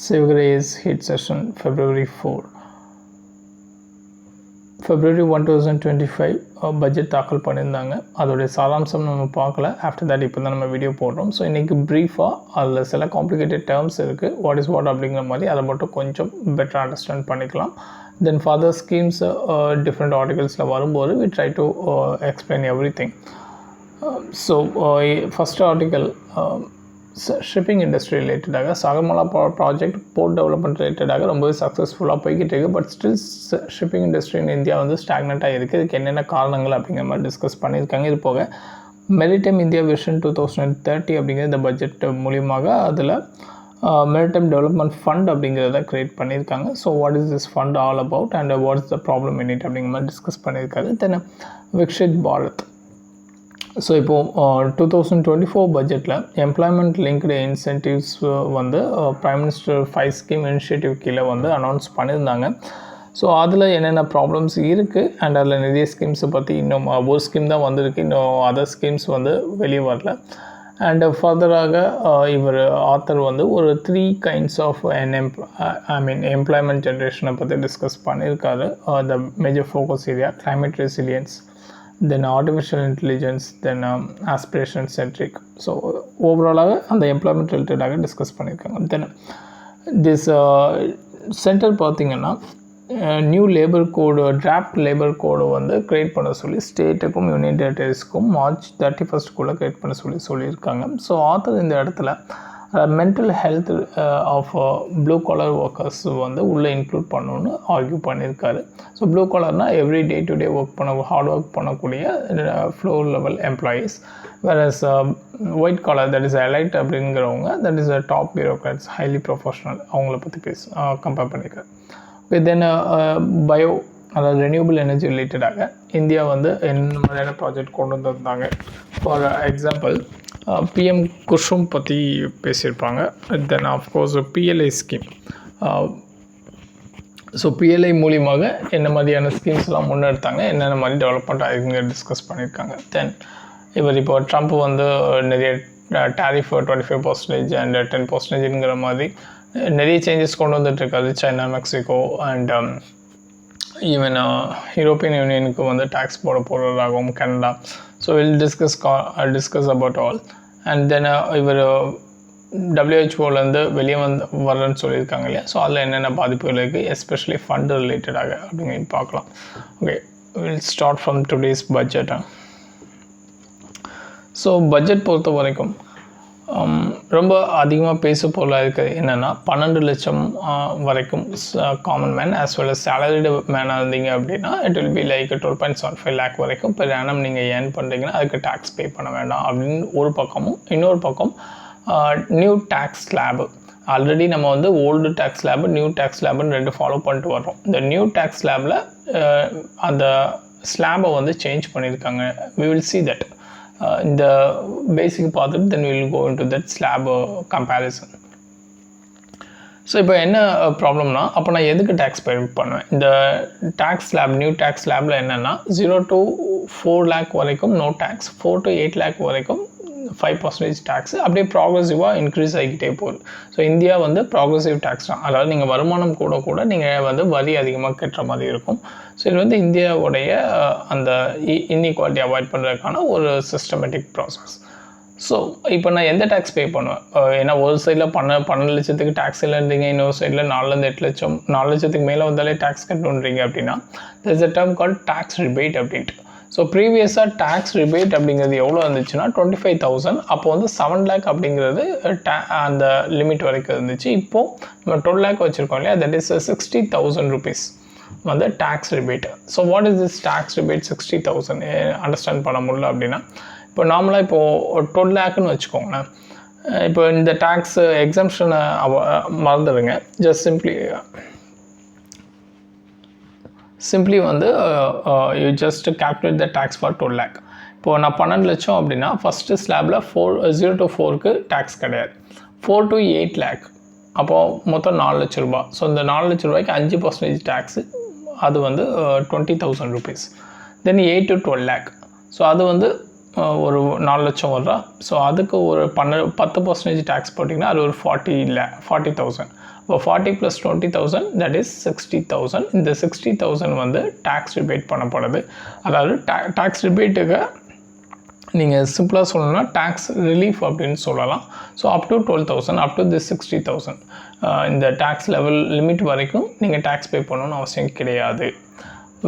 Sivgrace hit session February 4. February 2025 budget தாக்கல் பண்ணியிருந்தாங்க. அதோடைய சாராம்சம் நம்ம பார்க்கல. ஆஃப்டர் தட் இப்போ தான் நம்ம வீடியோ போடுறோம். ஸோ இன்றைக்கி ப்ரீஃபாக அதில் சில காம்ப்ளிகேட்டட் டேர்ம்ஸ் இருக்குது. வாட் இஸ் வாட் அப்படிங்கிற மாதிரி அதை மட்டும் கொஞ்சம் பெட்டராக அண்டர்ஸ்டாண்ட் பண்ணிக்கலாம். தென் ஃபர்தர் ஸ்கீம்ஸ் டிஃப்ரெண்ட் ஆர்டிகல்ஸில் வரும்போது we try to explain everything. So first article shipping industry ரிலேட்டடாக சாகர்மாலா ப்ராஜெக்ட் போர்ட் டெவலப்மெண்ட் ரிலேட்டடாக ரொம்பவே சக்ஸஸ்ஃபுல்லாக போய்கிட்டு இருக்குது. But still shipping industry in India வந்து ஸ்டாக்னட்டாக இருக்குது. இதுக்கு என்னென்ன காரணங்கள் அப்படிங்கிற மாதிரி டிஸ்கஸ் பண்ணியிருக்காங்க. இது போக மெரிடைம் இந்தியா விஷன் 2030 அப்படிங்கிற இந்த பட்ஜெட் மூலியமாக அதில் மெரிடைம் டெவலப்மெண்ட் ஃபண்ட் அப்படிங்கிறத க்ரியேட் பண்ணியிருக்காங்க. So what is this fund all about and what is the problem in it அப்படிங்கிற மாதிரி டிஸ்கஸ் பண்ணியிருக்காரு. தென் விக்ஷித் பாரத். ஸோ இப்போது 2024 பட்ஜெட்டில் எம்ப்ளாய்மெண்ட் லிங்க்டு இன்சென்டிவ்ஸ் வந்து ப்ரைம் மினிஸ்டர் 5 ஸ்கீம் இனிஷியேட்டிவ் கீழே வந்து அனௌன்ஸ் பண்ணியிருந்தாங்க. ஸோ அதில் என்னென்ன ப்ராப்ளம்ஸ் இருக்குது அண்ட் அதில் நிறைய ஸ்கீம்ஸை பற்றி இன்னும் ஒரு ஸ்கீம் தான் வந்திருக்கு, இன்னும் அதர் ஸ்கீம்ஸ் வந்து வெளியே வரல. அண்ட் ஃபர்தராக இவர் ஆத்தர் வந்து ஒரு 3 kinds ஆஃப் எம்ப்ளாய்மெண்ட் ஜென்ரேஷனை பற்றி டிஸ்கஸ் பண்ணியிருக்காரு. The major focus area climate resilience, then artificial intelligence, then aspiration centric. So ஓவராலாக அந்த எம்ப்ளாய்மெண்ட் ரிலேட்டடாக டிஸ்கஸ் பண்ணியிருக்காங்க. தென் திஸ் சென்டர் பார்த்திங்கன்னா new labour code, draft labour code வந்து க்ரியேட் பண்ண சொல்லி ஸ்டேட்டுக்கும் யூனியன் டெரிட்டரிஸ்க்கும் March 31 க்ரியேட் பண்ண சொல்லியிருக்காங்க. ஸோ ஆத்தர் இந்த இடத்துல mental health of blue collar workers வந்து உள்ளே இன்க்ளூட் பண்ணணுன்னு ஆர்கியூ பண்ணியிருக்காரு. ஸோ ப்ளூ காலர்னால் every day to day hard work பண்ணக்கூடிய floor level employees. Whereas white collar that is elite அப்படிங்கிறவங்க that is top bureaucrats, highly professional, அவங்கள பற்றி compare பண்ணியிருக்காரு. ஓகே, தென் பயோ அதாவது ரெனியூபிள் எனர்ஜி ரிலேட்டடாக இந்தியா வந்து என்ன மாதிரியான ப்ராஜெக்ட் கொண்டு வந்திருந்தாங்க. ஃபார் எக்ஸாம்பிள் பிஎம் குஷும் பற்றி பேசியிருப்பாங்க. Then of course PLI scheme. So PLI மூலியமாக என்ன மாதிரியான ஸ்கீம்ஸ்லாம் முன்னெடுத்தாங்க, என்னென்ன மாதிரி டெவலப்மெண்ட் ஆகிருக்குங்க டிஸ்கஸ் பண்ணியிருக்காங்க. தென் இவர் இப்போ ட்ரம்ப் வந்து நிறைய டேரிஃப் 25% அண்ட் 10%ங்கிற மாதிரி நிறைய சேஞ்சஸ் கொண்டு வந்துட்டுருக்காரு. China, Mexico and even European யூனியனுக்கு வந்து டேக்ஸ் போடுறதாகவும் Canada. So will discuss about all. And then இவர் WHO வெளியே வரலன்னு சொல்லியிருக்காங்க இல்லையா. ஸோ அதில் என்னென்ன பாதிப்புகள் இருக்குது, எஸ்பெஷலி ஃபண்டு ரிலேட்டடாக அப்படிங்கிறது பார்க்கலாம். Okay, will start from today's budget. So budget பொறுத்த வரைக்கும் ரொம்ப அதிகமாக பேச பொருளாக இருக்குது என்னென்னா 12 லட்சம் வரைக்கும் common man as well as salaried மேனாக இருந்தீங்க அப்படின்னா it will be like 12.75 lakh வரைக்கும் பெர் ஆனம் நீங்கள் ஏர்ன் பண்ணுறீங்கன்னா அதுக்கு டேக்ஸ் பே பண்ண வேண்டாம் அப்படின்னு ஒரு பக்கமும், இன்னொரு பக்கம் நியூ டேக்ஸ் ஸ்லாபு. ஆல்ரெடி நம்ம வந்து old tax slab, new tax ஸ்லாபுன்னு 2 ஃபாலோ பண்ணிட்டு வரோம். இந்த நியூ டேக்ஸ் ஸ்லாபில் அந்த ஸ்லாபை வந்து சேஞ்ச் பண்ணியிருக்காங்க. we will see that. இந்த பேசிக் பார்த்துட்டு then will go into that slab comparison. So இப்போ என்ன ப்ராப்ளம்னா, அப்போ நான் எதுக்கு டேக்ஸ் பே பண்ணுவேன்? இந்த டேக்ஸ் ஸ்லாப், நியூ டேக்ஸ் ஸ்லாபில் என்னென்னா 0 to 4 lakh வரைக்கும் நோ டேக்ஸ், 4 to 8 lakh வரைக்கும் 5% டேக்ஸு, அப்படியே ப்ராக்ரெசிவாக இன்க்ரீஸ் ஆகிக்கிட்டே போகுது. ஸோ இந்தியா வந்து ப்ராக்ரெசிவ் டேக்ஸ் தான், அதாவது நீங்கள் வருமானம் கூட நீங்கள் வந்து வரி அதிகமாக கட்டுற மாதிரி இருக்கும். ஸோ இது வந்து இந்தியாவுடைய அந்த இன்இக்வாலிட்டி அவாய்ட் பண்ணுறதுக்கான ஒரு சிஸ்டமேட்டிக் ப்ராசஸ். ஸோ இப்போ நான் எந்த டேக்ஸ் பே பண்ணுவேன்? ஏன்னா ஒரு சைடில் 12 லட்சத்துக்கு டேக்ஸ் இல்லைன்றீங்க, இன்னொரு சைடில் 4 to 8 லட்சம், 4 லட்சத்துக்கு மேலே வந்தாலே டேக்ஸ் கட்டணுன்றீங்க அப்படின்னா there is a term called tax rebate அப்படின்ட்டு. ஸோ ப்ரீவியஸாக டேக்ஸ் ரிபேட் அப்படிங்கிறது எவ்வளோ இருந்துச்சுன்னா 25,000. அப்போ வந்து 7 lakh அப்படிங்கிறது அந்த லிமிட் வரைக்கும் இருந்துச்சு. இப்போது நம்ம 12 lakh வச்சுருக்கோம் இல்லையா, தட் இஸ் 60,000 rupees வந்து tax rebate. So what is this tax rebate 60,000 understand பண்ண முடியல அப்படின்னா, இப்போ நார்மலாக இப்போது 12 lakhன்னு வச்சுக்கோங்களேன். இப்போ இந்த டேக்ஸ் எக்ஸம்ஷனை மறந்துடுங்க. ஜஸ்ட் சிம்பிளி வந்து you just calculate the tax for 12 lakh. இப்போது நான் 12 லட்சம் அப்படின்னா ஃபஸ்ட்டு ஸ்லாபில் 0 to 4க்கு டேக்ஸ் கிடையாது. 4 to 8 lakh அப்போது மொத்தம் 4 லட்ச ரூபா. ஸோ இந்த 4 லட்ச ரூபாய்க்கு 5% டேக்ஸு, அது வந்து 20,000 rupees. Then 8 to 12 lakh. So அது வந்து ஒரு 4 லட்சம் வருதா, ஸோ அதுக்கு ஒரு 10% டேக்ஸ் போட்டிங்கன்னா அது ஒரு 40,000. இப்போ 40 + 20,000 தட் இஸ் 60,000. இந்த 60,000 வந்து டேக்ஸ் ரிபேட் பண்ணப்படுது. அதாவது டேக்ஸ் ரிபேட்டுக்கு நீங்கள் சிம்பிளாக சொல்லணும்னா டேக்ஸ் ரிலீஃப் அப்படின்னு சொல்லலாம். So up to 12,000 up to this 60,000 இந்த டேக்ஸ் லிமிட் வரைக்கும் நீங்கள் டேக்ஸ் பே பண்ணணும்னு அவசியம் கிடையாது.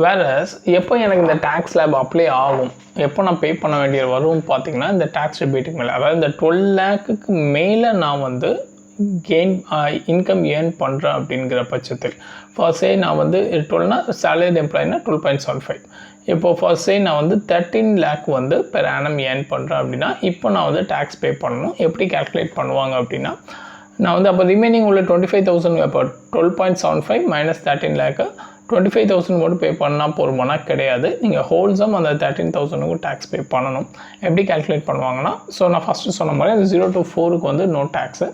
வேறஸ் எப்போ எனக்கு இந்த டேக்ஸ் ஸ்லாப் அப்ளை ஆகும், எப்போ நான் பே பண்ண வேண்டிய வரும் பார்த்தீங்கன்னா இந்த டேக்ஸ் ரிபேட்டுக்கு மேலே, அதாவது இந்த 12 lakhக்கு மேலே நான் வந்து இன்கம் ஏர்ன் பண்ணுறேன் அப்படிங்கிற பட்சத்தில், ஃபார் சே நான் வந்து 12னா சேலரி எம்ப்ளாயினா 12.75. இப்போ ஃபார் சே நான் வந்து 13 lakh வந்து பெர் ஆனம் ஏர்ன் பண்ணுறேன் அப்படின்னா இப்போ நான் வந்து டேக்ஸ் பே பண்ணணும். எப்படி கேல்குலேட் பண்ணுவாங்க அப்படின்னா, நான் வந்து அப்போ ரிமைனிங் உள்ள 25,000 இப்போ 12.75 மைனஸ் 13 lakh 25,000 மட்டும் பே பண்ணால் போதுமானா கிடையாது. நீங்கள் ஹோல்சம் அந்த 13,000க்கு டேக்ஸ் பே பண்ணணும். எப்படி கேல்குலேட் பண்ணுவாங்கன்னா, ஸோ நான் ஃபஸ்ட்டு சொன்ன மாதிரி அந்த 0 to 4க்கு வந்து நோ டேக்ஸு,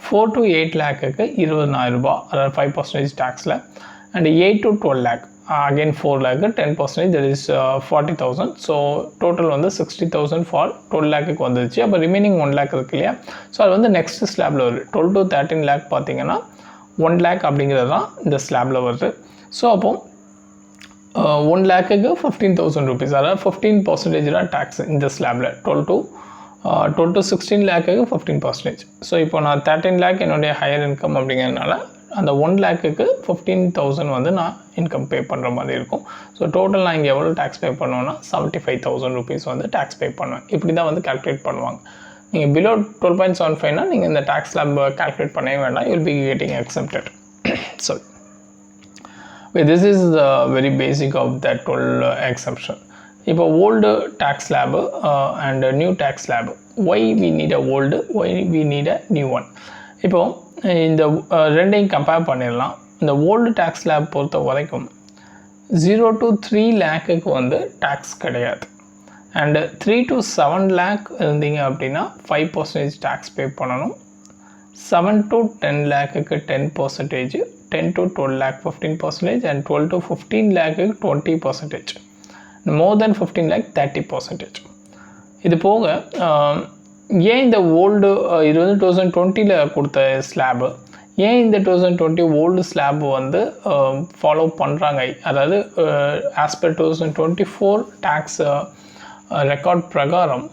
4 to 8 lakhக்கு 20,000 ரூபாய், அதாவது 5% டேக்ஸில், and 8 to 12 lakh again 4 lakh 10%, that is 40,000. So total வந்து 60,000 ஃபார் 12 lakhக்கு வந்துருச்சு. அப்போ ரிமைனிங் 1 lakh இருக்கு இல்லையா, ஸோ அது வந்து நெக்ஸ்ட் ஸ்லாபில் வருது. 12 to 13 lakh பார்த்தீங்கன்னா 1 lakh அப்படிங்கிறது தான் இந்த ஸ்லாபில் வருது. ஸோ அப்போது 1 lakhக்கு 15,000 rupees, அதாவது 15% தான் டேக்ஸ் இந்த ஸ்லாபில். 12 to 16 lakhக்கு 15%. ஸோ இப்போ நான் 13 lakh என்னுடைய ஹையர் இன்கம் அப்படிங்கிறதுனால அந்த 1 lakhக்கு 15,000 வந்து நான் இன்கம் பே பண்ணுற மாதிரி இருக்கும். ஸோ டோட்டல் நான் இங்கே எவ்வளோ டேக்ஸ் பே பண்ணுவேன்னா 75,000 rupees வந்து டேக்ஸ் பே பண்ணுவேன். இப்படி தான் வந்து கால்குலேட் பண்ணுவாங்க. நீங்கள் பிலோ 12.75னா நீங்கள் இந்த டேக்ஸ் ஸ்லாப் கால்குலேட் பண்ணவே வேண்டாம், you'll be getting exempted. So this is the very basic of that 12 exemption. இப்போ old tax slab and new tax slab, why we need a old, why we need a new one. இப்போது இந்த ரெண்டையும் compare பண்ணிடலாம். இந்த old tax slab பொறுத்த வரைக்கும் 0 to 3 lakhக்கு வந்து tax கிடையாது, அண்டு 3 to 7 lakh இருந்தீங்க அப்படின்னா 5% டேக்ஸ் பே பண்ணணும். 7 to 10 lakhக்கு 10%, 10 to 12 lakh 15%, and 12 to 15 lakh 20%, more than 15 lakh 30%. இது போக ஏன் இந்த ஓல்டு இது வந்து 2020 கொடுத்த ஸ்லாபு, ஏன் இந்த 2020 ஓல்டு ஸ்லாப் வந்து ஃபாலோ பண்ணுறாங்க, அதாவது ஆஸ் பர் 2024 டேக்ஸ் ரெக்கார்ட் பிரகாரம்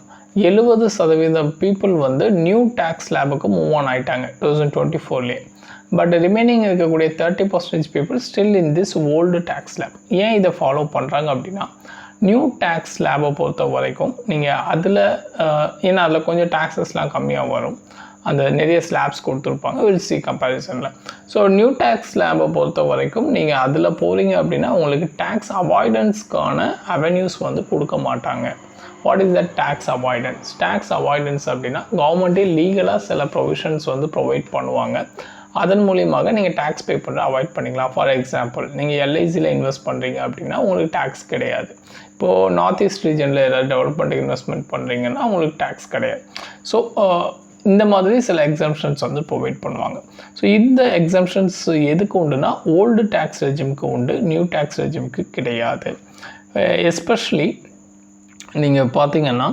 70% பீப்புள் வந்து நியூ டேக்ஸ் ஸ்லாபுக்கு மூவ் ஆன் ஆகிட்டாங்க 2024லேயே. பட் ரிமைனிங் இருக்கக்கூடிய 30% people still in this old tax slab. ஏன் இதை ஃபாலோ பண்ணுறாங்க அப்படின்னா, நியூ டேக்ஸ் ஸ்லாபை பொறுத்த வரைக்கும் நீங்கள் அதில் ஏன்னா அதில் கொஞ்சம் டேக்ஸஸ்லாம் கம்மியாக வரும், அந்த நிறைய ஸ்லாப்ஸ் கொடுத்துருப்பாங்க வில் சி கம்பேரிசனில். ஸோ நியூ டேக்ஸ் ஸ்லாபை பொறுத்த வரைக்கும் நீங்கள் அதில் போகிறீங்க அப்படின்னா உங்களுக்கு டேக்ஸ் அவாய்டன்ஸ்க்கான அவென்யூஸ் வந்து கொடுக்க மாட்டாங்க. What is that tax avoidance? Tax avoidance அப்படின்னா கவர்மெண்ட்டே லீகலாக சில ப்ரொவிஷன்ஸ் வந்து ப்ரொவைட் பண்ணுவாங்க. அதன் மூலியமாக நீங்கள் டேக்ஸ் பே பண்ணுற அவாய்ட் பண்ணிக்கலாம். ஃபார் எக்ஸாம்பிள், நீங்கள் எல்ஐசியில் இன்வெஸ்ட் பண்ணுறீங்க அப்படின்னா உங்களுக்கு டேக்ஸ் கிடையாது. இப்போது நார்த் ஈஸ்ட் ரீஜனில் ஏதாவது டெவலப்மெண்ட்டுக்கு இன்வெஸ்ட்மெண்ட் பண்ணுறீங்கன்னா உங்களுக்கு டேக்ஸ் கிடையாது. ஸோ இந்த மாதிரி சில எக்ஸம்ஷன்ஸ் வந்து ப்ரொவைட் பண்ணுவாங்க. ஸோ இந்த எக்ஸம்ஷன்ஸ் எதுக்கு உண்டுன்னா ஓல்டு டேக்ஸ் ரெஜிமுக்கு உண்டு, நியூ டேக்ஸ் ரெஜிமுக்கு கிடையாது. எஸ்பெஷலி நீங்கள் பார்த்தீங்கன்னா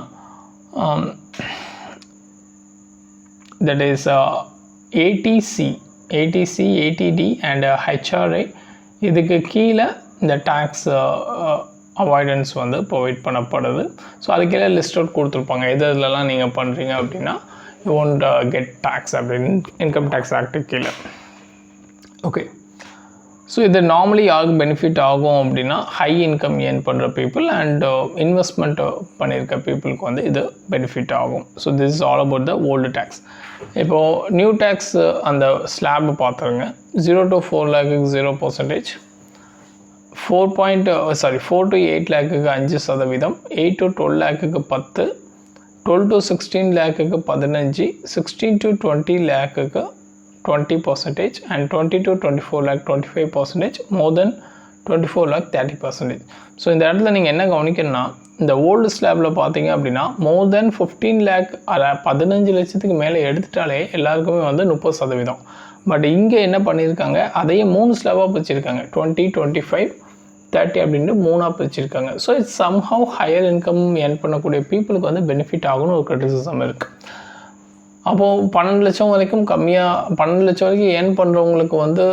that is ATC, ATD and HRA இதுக்கு கீழே இந்த டேக்ஸ் அவாய்டன்ஸ் வந்து ப்ரொவைட் பண்ணப்படுது. ஸோ அது கீழே லிஸ்ட் அவுட் கொடுத்துருப்பாங்க, எதுலலாம் நீங்கள் பண்ணுறீங்க அப்படின்னா யூ ஒன்ட் கெட் டேக்ஸ் அப்படின்னு இன்கம் டேக்ஸ் ஆக்ட் கீழே. ஓகே, ஸோ இது நார்மலி யாருக்கு பெனிஃபிட் ஆகும் அப்படின்னா ஹை இன்கம் ஏர்ன் பண்ணுற பீப்புள் அண்ட் இன்வெஸ்ட்மெண்ட் பண்ணியிருக்க பீப்புளுக்கு வந்து இது பெனிஃபிட் ஆகும். So this is all about the old tax. இப்போது நியூ டேக்ஸ் அந்த ஸ்லாப் பார்த்துருங்க. 0 to 4 lakhக்கு 0%, 4 to 8 lakhக்கு 5%, 8 to 12 lakhக்கு 10, 12 to 16 lakhக்கு 15, 16 to 20 lakhக்கு 20%, and 20 to 24 lakh 25%, more than 24 lakh 30%. So இந்த இடத்துல நீங்கள் என்ன கவனிக்கணும்னா, இந்த ஓல்டு ஸ்லாபில் பார்த்தீங்க அப்படின்னா மோர் தென் 15 lakh 15 லட்சத்துக்கு மேலே எடுத்துட்டாலே எல்லாருக்குமே வந்து 30%. பட் இங்கே என்ன பண்ணியிருக்காங்க, அதையே 3 ஸ்லாபாக வச்சுருக்காங்க, 20, 25, 30 அப்படின்ட்டு 3ஆக பிரிச்சிருக்காங்க. So it's somehow higher income earn பண்ணக்கூடிய பீப்புளுக்கு வந்து பெனிஃபிட் ஆகும்னு ஒரு கிரிட்டிசிசம் இருக்குது. அப்போது 12 லட்சம் வரைக்கும் கம்மியாக 12 லட்சம் வரைக்கும் ஏர்ன் பண்ணுறவங்களுக்கு வந்து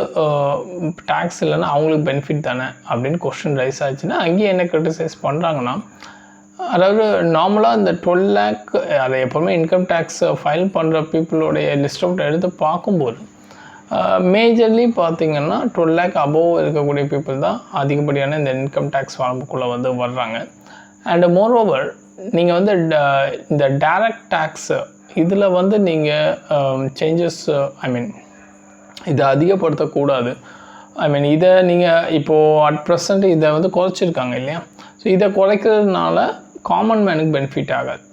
டேக்ஸ் இல்லைன்னா அவங்களுக்கு பெனிஃபிட் தானே அப்படின்னு கொஸ்டின் ரைஸ் ஆச்சுன்னா அங்கேயே என்ன கிரிட்டிசைஸ் பண்ணுறாங்கன்னா, அதாவது நார்மலாக இந்த 12 lakh அதை எப்போவுமே இன்கம் டேக்ஸ் ஃபைல் பண்ணுற பீப்புளோடைய லிஸ்ட் அவுட் எடுத்து பார்க்கும்போது மேஜர்லி பார்த்திங்கன்னா 12 lakh அபோவ் இருக்கக்கூடிய பீப்புள் தான் அதிகப்படியான இந்த இன்கம் டேக்ஸ் வரம்புக்குள்ளே வந்து வர்றாங்க. அண்டு மோரோவர் நீங்கள் வந்து இந்த டைரக்ட் டேக்ஸு இதில் வந்து நீங்கள் சேஞ்சஸ் இதை அதிகப்படுத்தக்கூடாது. இதை நீங்கள் இப்போது அட் ப்ரெசண்ட் இதை வந்து குறைச்சிருக்காங்க இல்லையா? ஸோ இதை குறைக்கிறதுனால காமன் மேனுக்கு பெனிஃபிட் ஆகாது.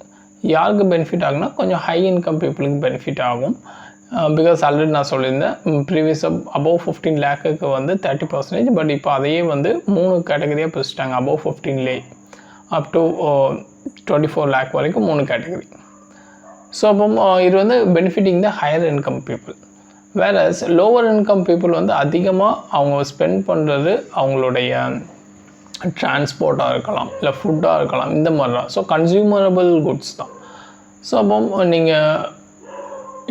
யாருக்கு பெனிஃபிட் ஆகுனா கொஞ்சம் ஹை இன்கம் பீப்புளுக்கு பெனிஃபிட் ஆகும். பிகாஸ் ஆல்ரெடி நான் சொல்லியிருந்தேன் ப்ரீவியஸாக அபோவ் 15 lakhக்கு வந்து 30%, பட் இப்போ அதையே வந்து 3 கேட்டகரியாக பிரிச்சுட்டாங்க. Above 15 lakh up to 24 lakh வரைக்கும் 3 கேட்டகரி. ஸோ அப்போ இது வந்து benefiting the higher income people. Whereas lower income people வந்து அதிகமாக அவங்க ஸ்பெண்ட் பண்ணுறது அவங்களுடைய டிரான்ஸ்போர்ட்டாக இருக்கலாம், இல்லை ஃபுட்டாக இருக்கலாம், இந்த மாதிரி தான். ஸோ கன்சியூமரபிள் குட்ஸ் தான். ஸோ அப்போ நீங்கள்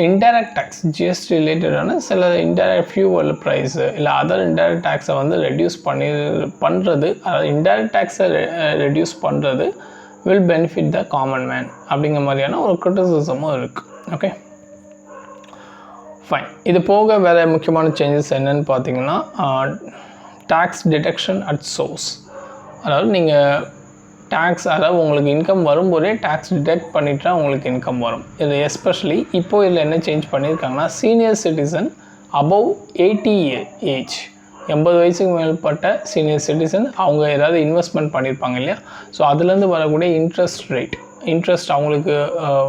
இன்டைரக்ட் டேக்ஸ் ஜிஎஸ்டி ரிலேட்டடான சில இன்டைரக்ட் ஃபியூவல் ப்ரைஸு இல்லை அதர் இன்டைரக்ட் டேக்ஸை வந்து ரெடியூஸ் பண்ணுறது, அதாவது இன்டைரக்ட் டேக்ஸை ரெடியூஸ் பண்ணுறது will benefit the common man அப்படிங்கிற மாதிரியான ஒரு கிரிட்டிசிசமும் இருக்குது. Okay fine. இது போக வேறு முக்கியமான சேஞ்சஸ் என்னென்னு பார்த்தீங்கன்னா டேக்ஸ் டிடக்ஷன் அட் சோர்ஸ். அதாவது நீங்கள் டேக்ஸ், அதாவது உங்களுக்கு இன்கம் வரும்போதே டேக்ஸ் டிடெக்ட் பண்ணிட்டா உங்களுக்கு இன்கம் வரும். இது எஸ்பெஷலி இப்போது இதில் என்ன சேஞ்ச் பண்ணியிருக்காங்கன்னா சீனியர் சிட்டிசன் அபவ் 80 ஏஜ் 80 வயசுக்கு மேற்பட்ட சீனியர் சிட்டிசன் அவங்க ஏதாவது இன்வெஸ்ட்மெண்ட் பண்ணியிருப்பாங்க இல்லையா? ஸோ அதுலேருந்து வரக்கூடிய இன்ட்ரெஸ்ட் அவங்களுக்கு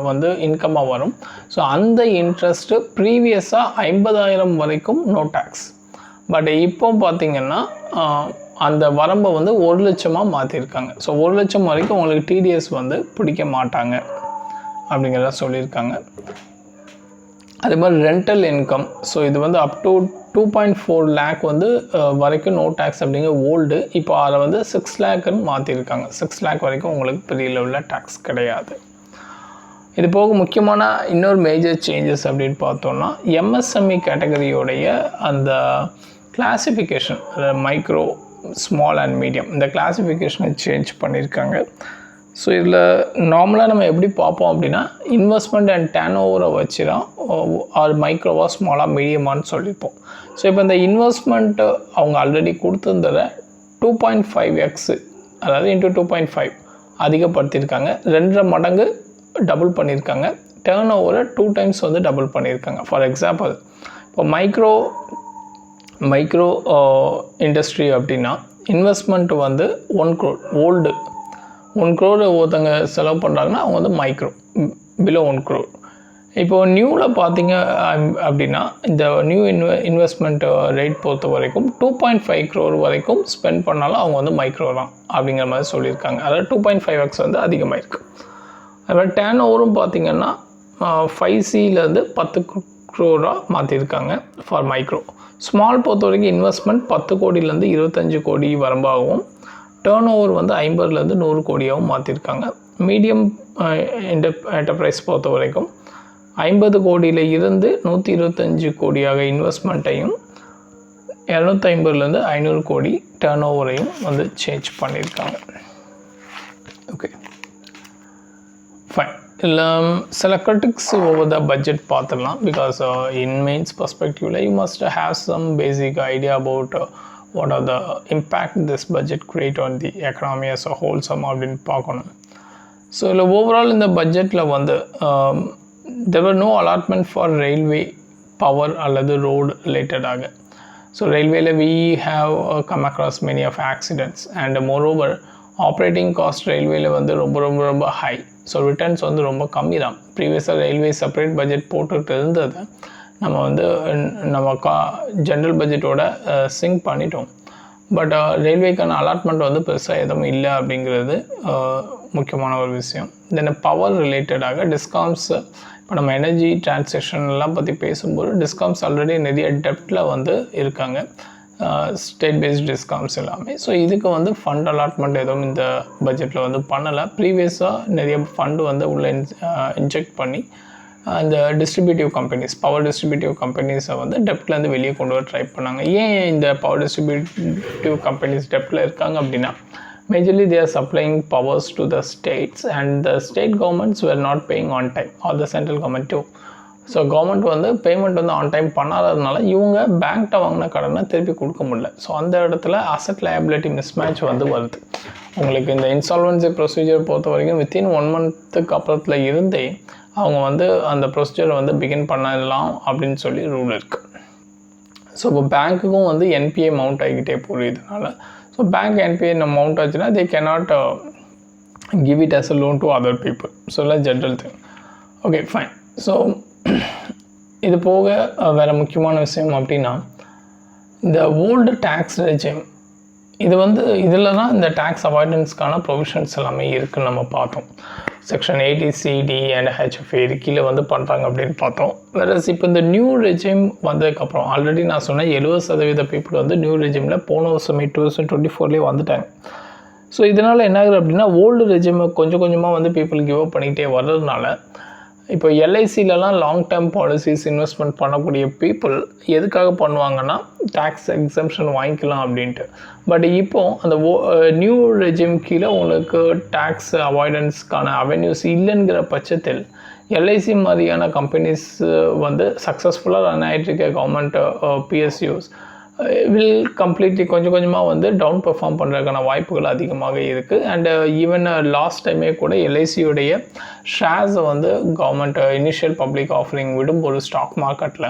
வந்து இன்கமாக வரும். ஸோ அந்த இன்ட்ரெஸ்ட்டு ப்ரீவியஸாக 50,000 வரைக்கும் நோ டேக்ஸ். பட் இப்போ பார்த்திங்கன்னா அந்த வரம்பை வந்து 1 லட்சமாக மாற்றிருக்காங்க. ஸோ 1 லட்சம் வரைக்கும் உங்களுக்கு டிடிஎஸ் வந்து பிடிக்க மாட்டாங்க அப்படிங்கிறத சொல்லியிருக்காங்க. அதே மாதிரி ரெண்டல் இன்கம், ஸோ இது வந்து அப் டு 2.4 lakh வந்து வரைக்கும் நோ டேக்ஸ் அப்படிங்கிற ஓல்டு. இப்போ அதை வந்து 6 lakhன்னு மாற்றிருக்காங்க. 6 lakh வரைக்கும் உங்களுக்கு பெரிய லெவலில் டேக்ஸ் கிடையாது. இது போக முக்கியமான இன்னொரு மேஜர் சேஞ்சஸ் அப்படின்னு பார்த்தோன்னா எம்எஸ்எம்இ கேட்டகரியோடைய அந்த கிளாசிஃபிகேஷன், அதாவது மைக்ரோ, ஸ்மால் அண்ட் மீடியம், இந்த கிளாசிஃபிகேஷனை சேஞ்ச் பண்ணியிருக்காங்க. ஸோ இதில் நார்மலாக நம்ம எப்படி பார்ப்போம் அப்படின்னா இன்வெஸ்ட்மெண்ட் அண்ட் டர்ன் ஓவரை வச்சு தான் ஆர் மைக்ரோவா, ஸ்மாலாக, மீடியமானு சொல்லியிருப்போம். ஸோ இப்போ இந்த இன்வெஸ்ட்மெண்ட்டு அவங்க ஆல்ரெடி கொடுத்துருந்ததை 2.5x, அதாவது இன்ட்டு 2.5 அதிகப்படுத்தியிருக்காங்க. 2.5 மடங்கு டபுள் பண்ணியிருக்காங்க. டர்ன் ஓவரை 2 times வந்து டபுள் பண்ணியிருக்காங்க. ஃபார் எக்ஸாம்பிள் இப்போ மைக்ரோ இண்டஸ்ட்ரி அப்படின்னா இன்வெஸ்ட்மெண்ட் வந்து 1 crore, ஓல்டு 1 crore ஒருத்தங்க செலவு பண்ணுறாங்கன்னா அவங்க வந்து மைக்ரோ, பிலோ 1 crore. இப்போது நியூவில் பார்த்தீங்க அப்படின்னா இந்த நியூ இன்வெஸ்ட்மெண்ட் ரேட் பொறுத்த வரைக்கும் 2.5 crore வரைக்கும் ஸ்பெண்ட் பண்ணாலும் அவங்க வந்து மைக்ரோ தான் அப்படிங்கிற மாதிரி சொல்லியிருக்காங்க. அதாவது 2.5x வந்து அதிகமாக இருக்குது. அதுமாதிரி டர்ன் ஓவரும் பார்த்திங்கன்னா 5Cலேருந்து 10 crore மாற்றிருக்காங்க ஃபார் மைக்ரோ. ஸ்மால் பொறுத்த வரைக்கும் இன்வெஸ்ட்மெண்ட் 10 கோடியிலேருந்து 25 கோடி வரம்பாகவும், டர்ன் ஓவர் வந்து 50லேருந்து 100 கோடியாகவும் மாற்றிருக்காங்க. மீடியம் என்டர்பிரைஸ் பொறுத்த வரைக்கும் 50 கோடியில் இருந்து 125 கோடியாக இன்வெஸ்ட்மெண்ட்டையும், 250லேருந்து 500 கோடி டர்ன் ஓவரையும் வந்து சேஞ்ச் பண்ணியிருக்காங்க. Okay fine. இல்லை சில கிரிட்டிக்ஸ் ஓவர் த பட்ஜெட் பார்த்துடலாம். பிகாஸ் இன் மெயின்ஸ் பர்ஸ்பெக்டிவில் you must have some basic idea about what are the impact this budget create on the economy as a wholesome அப்படின்னு பார்க்கணும். So இல்லை overall இந்த பட்ஜெட்டில் வந்து there were no allotment for railway power அல்லது road ரிலேட்டடாக. So ரயில்வேல we have come across many of accidents and moreover operating cost ரயில்வேல வந்து ரொம்ப ஹை. ஸோ ரிட்டர்ன்ஸ் வந்து ரொம்ப கம்மி தான். ப்ரீவியஸாக ரயில்வே செப்பரேட் பட்ஜெட் போட்டுகிட்டு இருந்தது நம்ம வந்து ஜென்ரல் பட்ஜெட்டோட சிங்க் பண்ணிட்டோம். பட் ரயில்வேக்கான அலாட்மெண்ட் வந்து பெருசாக எதுவும் இல்லை அப்படிங்கிறது முக்கியமான ஒரு விஷயம். தென் பவர் ரிலேட்டடாக டிஸ்காம்ஸ், இப்போ நம்ம எனர்ஜி டிரான்சாக்ஷன்லாம் பற்றி பேசும்போது டிஸ்காம்ஸ் ஆல்ரெடி நிறைய டெப்டில் வந்து இருக்காங்க. ஸ்டேட் பேஸ்ட் டிஸ்காம்ஸ் எல்லாமே. ஸோ இதுக்கு வந்து ஃபண்ட் அலாட்மெண்ட் எதுவும் இந்த பட்ஜெட்டில் வந்து பண்ணலை. ப்ரீவியஸாக நிறைய ஃபண்டு வந்து உள்ளே இன்ஜெக்ட் பண்ணி அந்த டிஸ்ட்ரிபியூட்டிவ் கம்பெனிஸ், பவர் டிஸ்ட்ரிபியூட்டிவ் கம்பெனிஸை வந்து டெப்ட்லேருந்து வெளியே கொண்டு வர ட்ரை பண்ணாங்க. ஏன் இந்த பவர் டிஸ்ட்ரிபியூட்டிவ் கம்பெனிஸ் டெப்டில் இருக்காங்க அப்படின்னா, majorly they are supplying powers to the states and the state governments were not paying on time, or the central government too. So government வந்து பேமெண்ட் வந்து ஆன் டைம் பண்ணாததுனால இவங்க பேங்க்கிட்ட வாங்கின கடனை திருப்பி கொடுக்க முடியல. ஸோ அந்த இடத்துல அசட் லயபிலிட்டி மிஸ்மேட்ச் வந்து வருது. உங்களுக்கு இந்த இன்சால்வன்சி ப்ரொசீஜர் பொறுத்த வரைக்கும் வித்தின் 1 மந்த்துக்கு அப்புறத்தில் இருந்தே அவங்க வந்து அந்த ப்ரொசீஜரை வந்து பிகின் பண்ணலாம் அப்படின்னு சொல்லி ரூல் இருக்குது. ஸோ இப்போ பேங்க்குக்கும் வந்து என்பிஏ மவுண்ட் ஆகிக்கிட்டே போகிறதுனால, ஸோ பேங்க் என்பிஏ மவுண்ட் ஆச்சுன்னா they cannot give it as a loan to other people. So இல்லை general thing. Okay fine. So இது போக வேறு முக்கியமான விஷயம் அப்படின்னா, இந்த ஓல்டு டேக்ஸ் ரெஜிம், இது வந்து இதில் தான் இந்த டேக்ஸ் அவாய்டன்ஸ்க்கான ப்ரொவிஷன்ஸ் எல்லாமே இருக்குதுன்னு நம்ம பார்த்தோம். செக்ஷன் 80C, அண்ட் HFA இது கீழே வந்து பண்ணுறாங்க அப்படின்னு பார்த்தோம். வேறஸ் இப்போ இந்த நியூ ரெஜிம் வந்ததுக்கப்புறம் ஆல்ரெடி நான் சொன்னேன் 70% பீப்புள் வந்து நியூ ரெஜிமில் போன வருஷமே 2024 வந்துட்டாங்க. ஸோ இதனால் என்ன ஆகுது அப்படின்னா, ஓல்டு ரெஜிமை கொஞ்சம் கொஞ்சமாக வந்து பீப்புள் கிவ் அப் பண்ணிக்கிட்டே வர்றதுனால இப்போ எல்ஐசிலலாம் லாங் டேர்ம் பாலிசிஸ் இன்வெஸ்ட்மெண்ட் பண்ணக்கூடிய பீப்புள் எதுக்காக பண்ணுவாங்கன்னா, டேக்ஸ் எக்ஸம்ஷன் வாங்கிக்கலாம் அப்படின்ட்டு. பட் இப்போது அந்த நியூ ரெஜிம் கீழே உங்களுக்கு டேக்ஸ் அவாய்டன்ஸ்க்கான அவென்யூஸ் இல்லைங்கிற பட்சத்தில் எல்ஐசி மாதிரியான கம்பெனிஸ் வந்து சக்ஸஸ்ஃபுல்லாக ரன் ஆகிட்டு இருக்க கவர்மெண்ட் பிஎஸ்யூஸ் வில் கம்ப்ளீட்லி கொஞ்சம் கொஞ்சமாக வந்து டவுன் பெர்ஃபார்ம் பண்ணுறதுக்கான வாய்ப்புகள் அதிகமாக இருக்குது. அண்டு ஈவன் லாஸ்ட் டைமே கூட எல்ஐசியுடைய ஷேர்ஸை வந்து கவர்மெண்ட் இனிஷியல் பப்ளிக் ஆஃபரிங் விடும் ஒரு ஸ்டாக் மார்க்கெட்டில்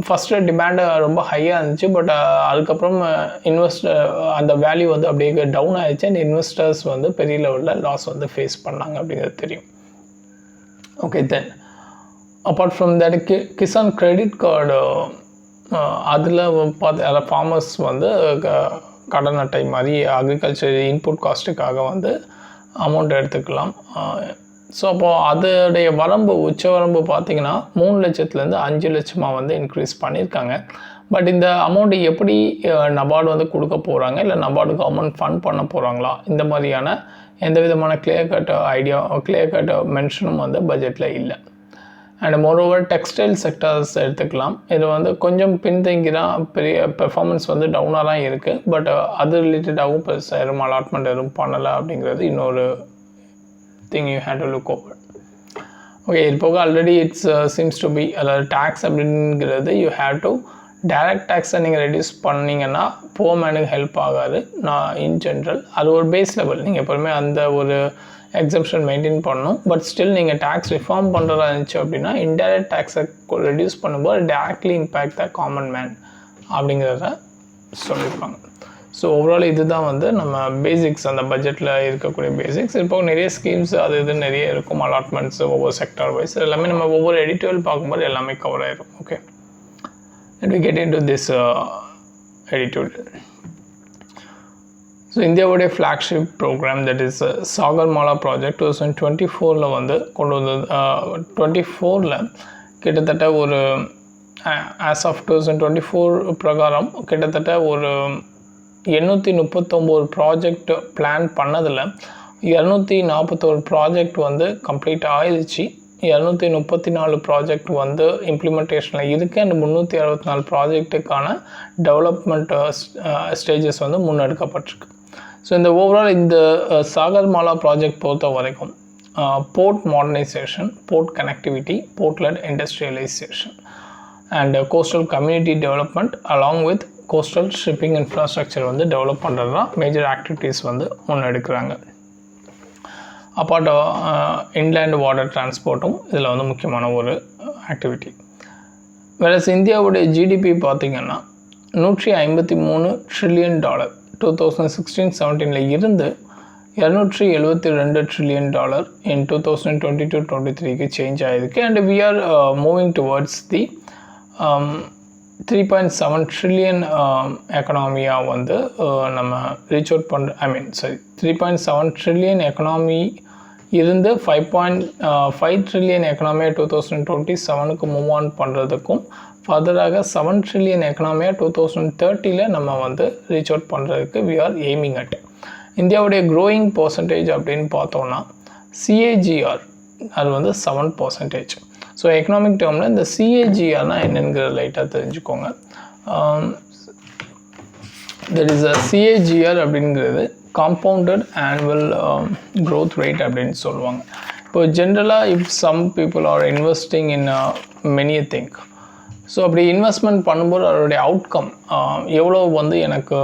ஃபஸ்ட்டு டிமாண்டு ரொம்ப ஹையாக இருந்துச்சு. பட் அதுக்கப்புறம் அந்த வேல்யூ வந்து அப்படியே டவுன் ஆகிடுச்சு. அண்ட் இன்வெஸ்டர்ஸ் வந்து பெரிய லெவலில் லாஸ் வந்து ஃபேஸ் பண்ணாங்க அப்படிங்கிறது தெரியும். Okay, then apart from that Kisan credit card, அதில் பார்த்து ஃபார்மர்ஸ் வந்து கடன் அட்டை மாதிரி அக்ரிகல்ச்சர் இன்புட் காஸ்ட்டுக்காக வந்து அமௌண்ட் எடுத்துக்கலாம். ஸோ அப்போது அதோடைய உச்ச வரம்பு பார்த்திங்கன்னா 3 லட்சத்துலேருந்து 5 லட்சமாக வந்து இன்க்ரீஸ் பண்ணியிருக்காங்க. பட் இந்த அமௌண்ட்டு எப்படி நபார்டு வந்து கொடுக்க போகிறாங்க, இல்லை நபார்டு கவர்மெண்ட் ஃபண்ட் பண்ண போகிறாங்களா, இந்த மாதிரியான எந்த விதமான கிளியர் கட் மென்ஷனும் வந்து பட்ஜெட்டில் இல்லை. அண்ட் மோரோவர் டெக்ஸ்டைல் செக்டர்ஸ் எடுத்துக்கலாம். இது வந்து கொஞ்சம் பின்தங்கி தான், பெரிய பெர்ஃபார்மன்ஸ் வந்து டவுனாக தான் இருக்குது. பட் அது ரிலேட்டடாகவும் பெருசாக எதுவும் அலாட்மெண்ட் எதுவும் பண்ணலை அப்படிங்கிறது இன்னொரு thing you have to look over. Okay, இது போக already it's seems to be, அதாவது டேக்ஸ் அப்படிங்கிறது யூ ஹேவ் டு டைரக்ட் டேக்ஸை நீங்கள் ரெடியூஸ் பண்ணிங்கன்னா புவர் மேனுக்கு ஹெல்ப் ஆகாது. நான் இன் ஜென்ரல் அது ஒரு பேஸ் லெவல், நீங்கள் எப்போதுமே அந்த ஒரு எக்ஸப்ஷன் மெயின்டைன் பண்ணணும். பட் ஸ்டில் நீங்கள் டேக்ஸ் ரிஃபார்ம் பண்ணுறதா இருந்துச்சு அப்படின்னா இன்டைரக்ட் டேக்ஸை ரெடியூஸ் பண்ணும்போது directly impact the common man அப்படிங்கிறத சொல்லியிருப்பாங்க. ஸோ ஓவரால் இதுதான் வந்து நம்ம பேசிக்ஸ், அந்த பட்ஜெட்டில் இருக்கக்கூடிய பேசிக்ஸ். இப்போ நிறைய ஸ்கீம்ஸ் அது இது நிறைய இருக்கும், அலாட்மெண்ட்ஸ் ஒவ்வொரு செக்டர் வைஸ் எல்லாமே நம்ம ஒவ்வொரு எடிட்டோரியல் பார்க்கும்போது எல்லாமே கவர் ஆகிடும். Okay, let me get into this editorial. So இந்தியாவுடைய flagship programme that is Sagarmala project 2024 வந்து கொண்டு வந்தது. 24 கிட்டத்தட்ட ஒரு ஆஸ் ஆஃப் 2024 பிரகாரம் கிட்டத்தட்ட ஒரு 839 ப்ராஜெக்ட் பிளான் பண்ணதில் 241 ப்ராஜெக்ட் வந்து கம்ப்ளீட் ஆயிடுச்சு. 234 ப்ராஜெக்ட் வந்து இம்ப்ளிமெண்டேஷனில் இருக்குது. அண்ட் 364 ப்ராஜெக்ட்டுக்கான டெவலப்மெண்ட் ஸ்டேஜஸ் வந்து முன்னெடுக்கப்பட்டிருக்கு. ஸோ இந்த ஓவரால் இந்த சாகர்மாலா ப்ராஜெக்ட் பொறுத்த வரைக்கும் port modernisation, port connectivity, port led industrialisation and coastal community development along with coastal shipping infrastructure வந்து டெவலப் பண்ணுறது தான் மேஜர் ஆக்டிவிட்டீஸ் வந்து முன்னெடுக்கிறாங்க. அப்பார்ட் இன்லேண்ட் வாட்டர் டிரான்ஸ்போர்ட்டும் இதில் வந்து முக்கியமான ஒரு ஆக்டிவிட்டி. வேறஸ் இந்தியாவுடைய ஜிடிபி பார்த்திங்கன்னா $153 ட்ரில்லியன் 2016-17 இருந்து $272 ட்ரில்லியன் இன் 2022-23 சேஞ்ச் ஆகிருக்கு. And we are moving towards the 3.7 trillion எக்கனாமியாக வந்து நம்ம ரீச் அவுட் 3.7 ட்ரில்லியன் எக்கனாமி இருந்து 5.5 ட்ரில்லியன் எக்கனாமியாக 2027க்கு மூவ் ஆன் பண்ணுறதுக்கும் ஃபர்தராக 7 ட்ரில்லியன் எக்கனாமியாக 2030 நம்ம வந்து ரீச் அவுட் பண்ணுறதுக்கு வி ஆர் எய்மிங் அட். இந்தியாவுடைய க்ரோயிங் பர்சன்டேஜ் அப்படின்னு பார்த்தோன்னா CAGR அது வந்து 7%. ஸோ எக்கனாமிக் டேர்மில் இந்த CAGRனா என்னங்கிற லைட்டாக தெரிஞ்சுக்கோங்க. தட் இஸ் அ CAGR அப்படிங்கிறது காம்பவுண்டட் ஆனுவல் க்ரோத் ரேட் அப்படின்னு சொல்லுவாங்க. இப்போ ஜென்ரலாக if some people are investing in many thing, so அப்படி இன்வெஸ்ட்மெண்ட் பண்ணும்போது அதோடைய அவுட்கம் எவ்வளோ வந்து எனக்கு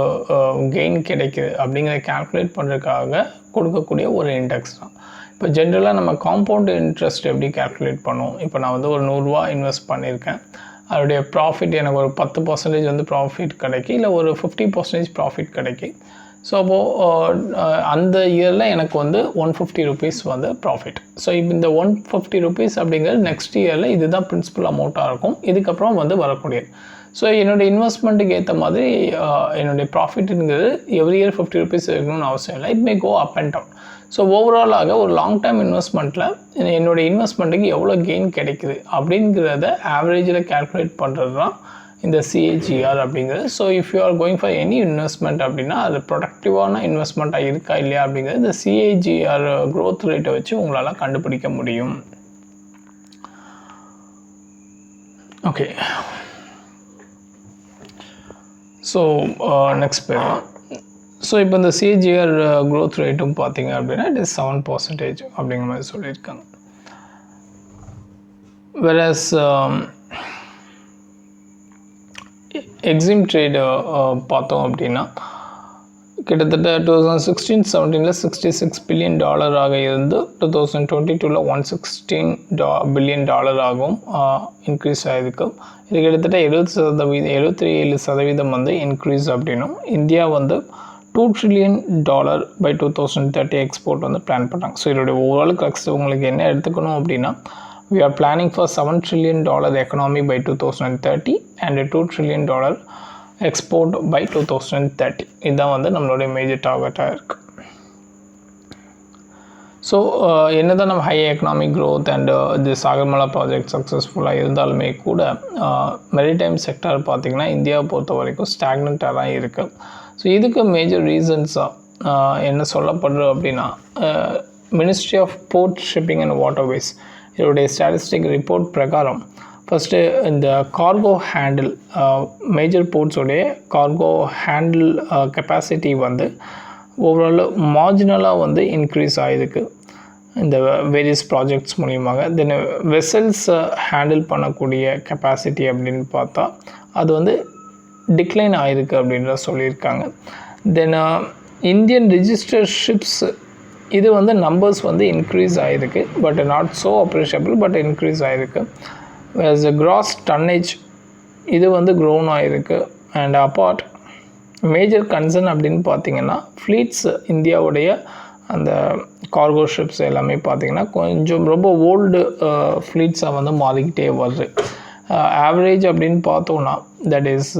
கெயின் கிடைக்குது அப்படிங்கிற கேல்குலேட் பண்ணுறதுக்காக கொடுக்கக்கூடிய ஒரு இண்டெக்ஸ் தான். இப்போ ஜென்ரலாக நம்ம காம்பவுண்ட் இன்ட்ரெஸ்ட் எப்படி கேல்குலேட் பண்ணுவோம், இப்போ நான் வந்து ஒரு 100 ரூபா இன்வெஸ்ட் பண்ணியிருக்கேன், அதோடைய ப்ராஃபிட் எனக்கு ஒரு 10% வந்து ப்ராஃபிட் கிடைக்கி, இல்லை ஒரு 50% ப்ராஃபிட் கிடைக்கி. ஸோ அப்போது அந்த இயரில் எனக்கு வந்து 150 ருபீஸ் வந்து ப்ராஃபிட். ஸோ இப்போ இந்த 150 ருபீஸ் அப்படிங்கிறது நெக்ஸ்ட் இயரில் இதுதான் பிரின்சிபல் அமௌண்ட்டாக இருக்கும், இதுக்கப்புறம் வந்து வரக்கூடியது. ஸோ என்னுடைய இன்வெஸ்ட்மெண்ட்டுக்கு ஏற்ற மாதிரி என்னுடைய ப்ராஃபிட்டுங்கிறது எவ்ரி இயர் 50 ருபீஸ் இருக்கணும்னு அவசியம் இல்லை. It may go up and down. So ஓவராலாக ஒரு லாங் டேர்ம் இன்வெஸ்ட்மெண்ட்டில் என்னுடைய இன்வெஸ்ட்மெண்ட்டுக்கு எவ்வளோ கெயின் கிடைக்குது அப்படிங்கிறத ஆவரேஜில் கேல்குலேட் பண்ணுறது தான் இந்த CAGR அப்படிங்கிறது. So if you are going for any investment அப்படின்னா அது ப்ரொடக்டிவான இன்வெஸ்ட்மெண்ட்டாக இருக்கா இல்லையா அப்படிங்கிறது இந்த CAGR க்ரோத் ரேட்டை வச்சு உங்களால் கண்டுபிடிக்க முடியும். ஓகே, ஸோ நெக்ஸ்ட் பேர். ஸோ இப்போ இந்த CAGR க்ரோத் ரேட்டும் பார்த்தீங்க அப்படின்னா இட் இஸ் 7% அப்படிங்கிற மாதிரி சொல்லியிருக்காங்க. whereas எக்ஸிம் ட்ரேடு பார்த்தோம் அப்படின்னா கிட்டத்தட்ட 2016-17 $66 பில்லியன் இருந்து 2022 $116 பில்லியன் ஆகும் இன்க்ரீஸ் ஆகிருக்கு. இது கிட்டத்தட்ட 77% வந்து இன்க்ரீஸ் அப்படின்னும் இந்தியா வந்து $2 trillion by 2030 எக்ஸ்போர்ட் வந்து பிளான் பண்ணுறாங்க. ஸோ இதோடைய ஓவரால் கிரக்ஸ் உங்களுக்கு என்ன எடுத்துக்கணும் அப்படின்னா we are planning for $7 trillion economy by 2030 and a $2 trillion export by 2030. இதுதான் வந்து நம்மளுடைய மேஜர் டார்கெட்டாக இருக்குது. ஸோ என்ன தான் நம்ம ஹை எக்கனாமிக் க்ரோத் அண்ட் இது சாகர்மாலா ப்ராஜெக்ட் சக்ஸஸ்ஃபுல்லாக இருந்தாலுமே கூட மெரிடைம் செக்டார் பார்த்திங்கன்னா இந்தியாவை பொறுத்த வரைக்கும் ஸ்டாக்னண்ட்டாக தான் இருக்குது. ஸோ இதுக்கு மேஜர் ரீசன்ஸாக என்ன சொல்லப்படுறது அப்படின்னா ministry of port shipping and waterways இதோடைய ஸ்டாட்டிஸ்டிக் ரிப்போர்ட் பிரகாரம் ஃபஸ்ட்டு இந்த கார்கோ ஹேண்டில் மேஜர் போர்ட்ஸோடைய கார்கோ ஹேண்டில் கெப்பாசிட்டி வந்து ஓவரால் மார்ஜினலாக வந்து இன்க்ரீஸ் ஆகிருக்கு இந்த வேரியஸ் ப்ராஜெக்ட்ஸ் மூலியமாக. தென் வெசல்ஸ் ஹேண்டில் பண்ணக்கூடிய கெப்பாசிட்டி அப்படின்னு பார்த்தா அது வந்து டிக்ளைன் ஆகிருக்கு அப்படின்ற சொல்லியிருக்காங்க. தென் இந்தியன் ரிஜிஸ்டர் ஷிப்ஸ் இது வந்து நம்பர்ஸ் வந்து இன்க்ரீஸ் ஆகிருக்கு, but not so appreciable, but increase ஆகிருக்கு. வேஸ் கிராஸ் டன்னேஜ் இது வந்து க்ரோன் ஆகிருக்கு. அண்ட் அப்பார்ட் மேஜர் கன்சர்ன் அப்படின்னு பார்த்தீங்கன்னா ஃப்ளீட்ஸ் இந்தியாவுடைய அந்த கார்கோ ஷிப்ஸ் எல்லாமே பார்த்திங்கன்னா கொஞ்சம் ரொம்ப ஓல்டு ஃப்ளீட்ஸாக வந்து மாறிக்கிட்டே வருது. ஆவரேஜ் அப்படின்னு பார்த்தோன்னா தட் இஸ்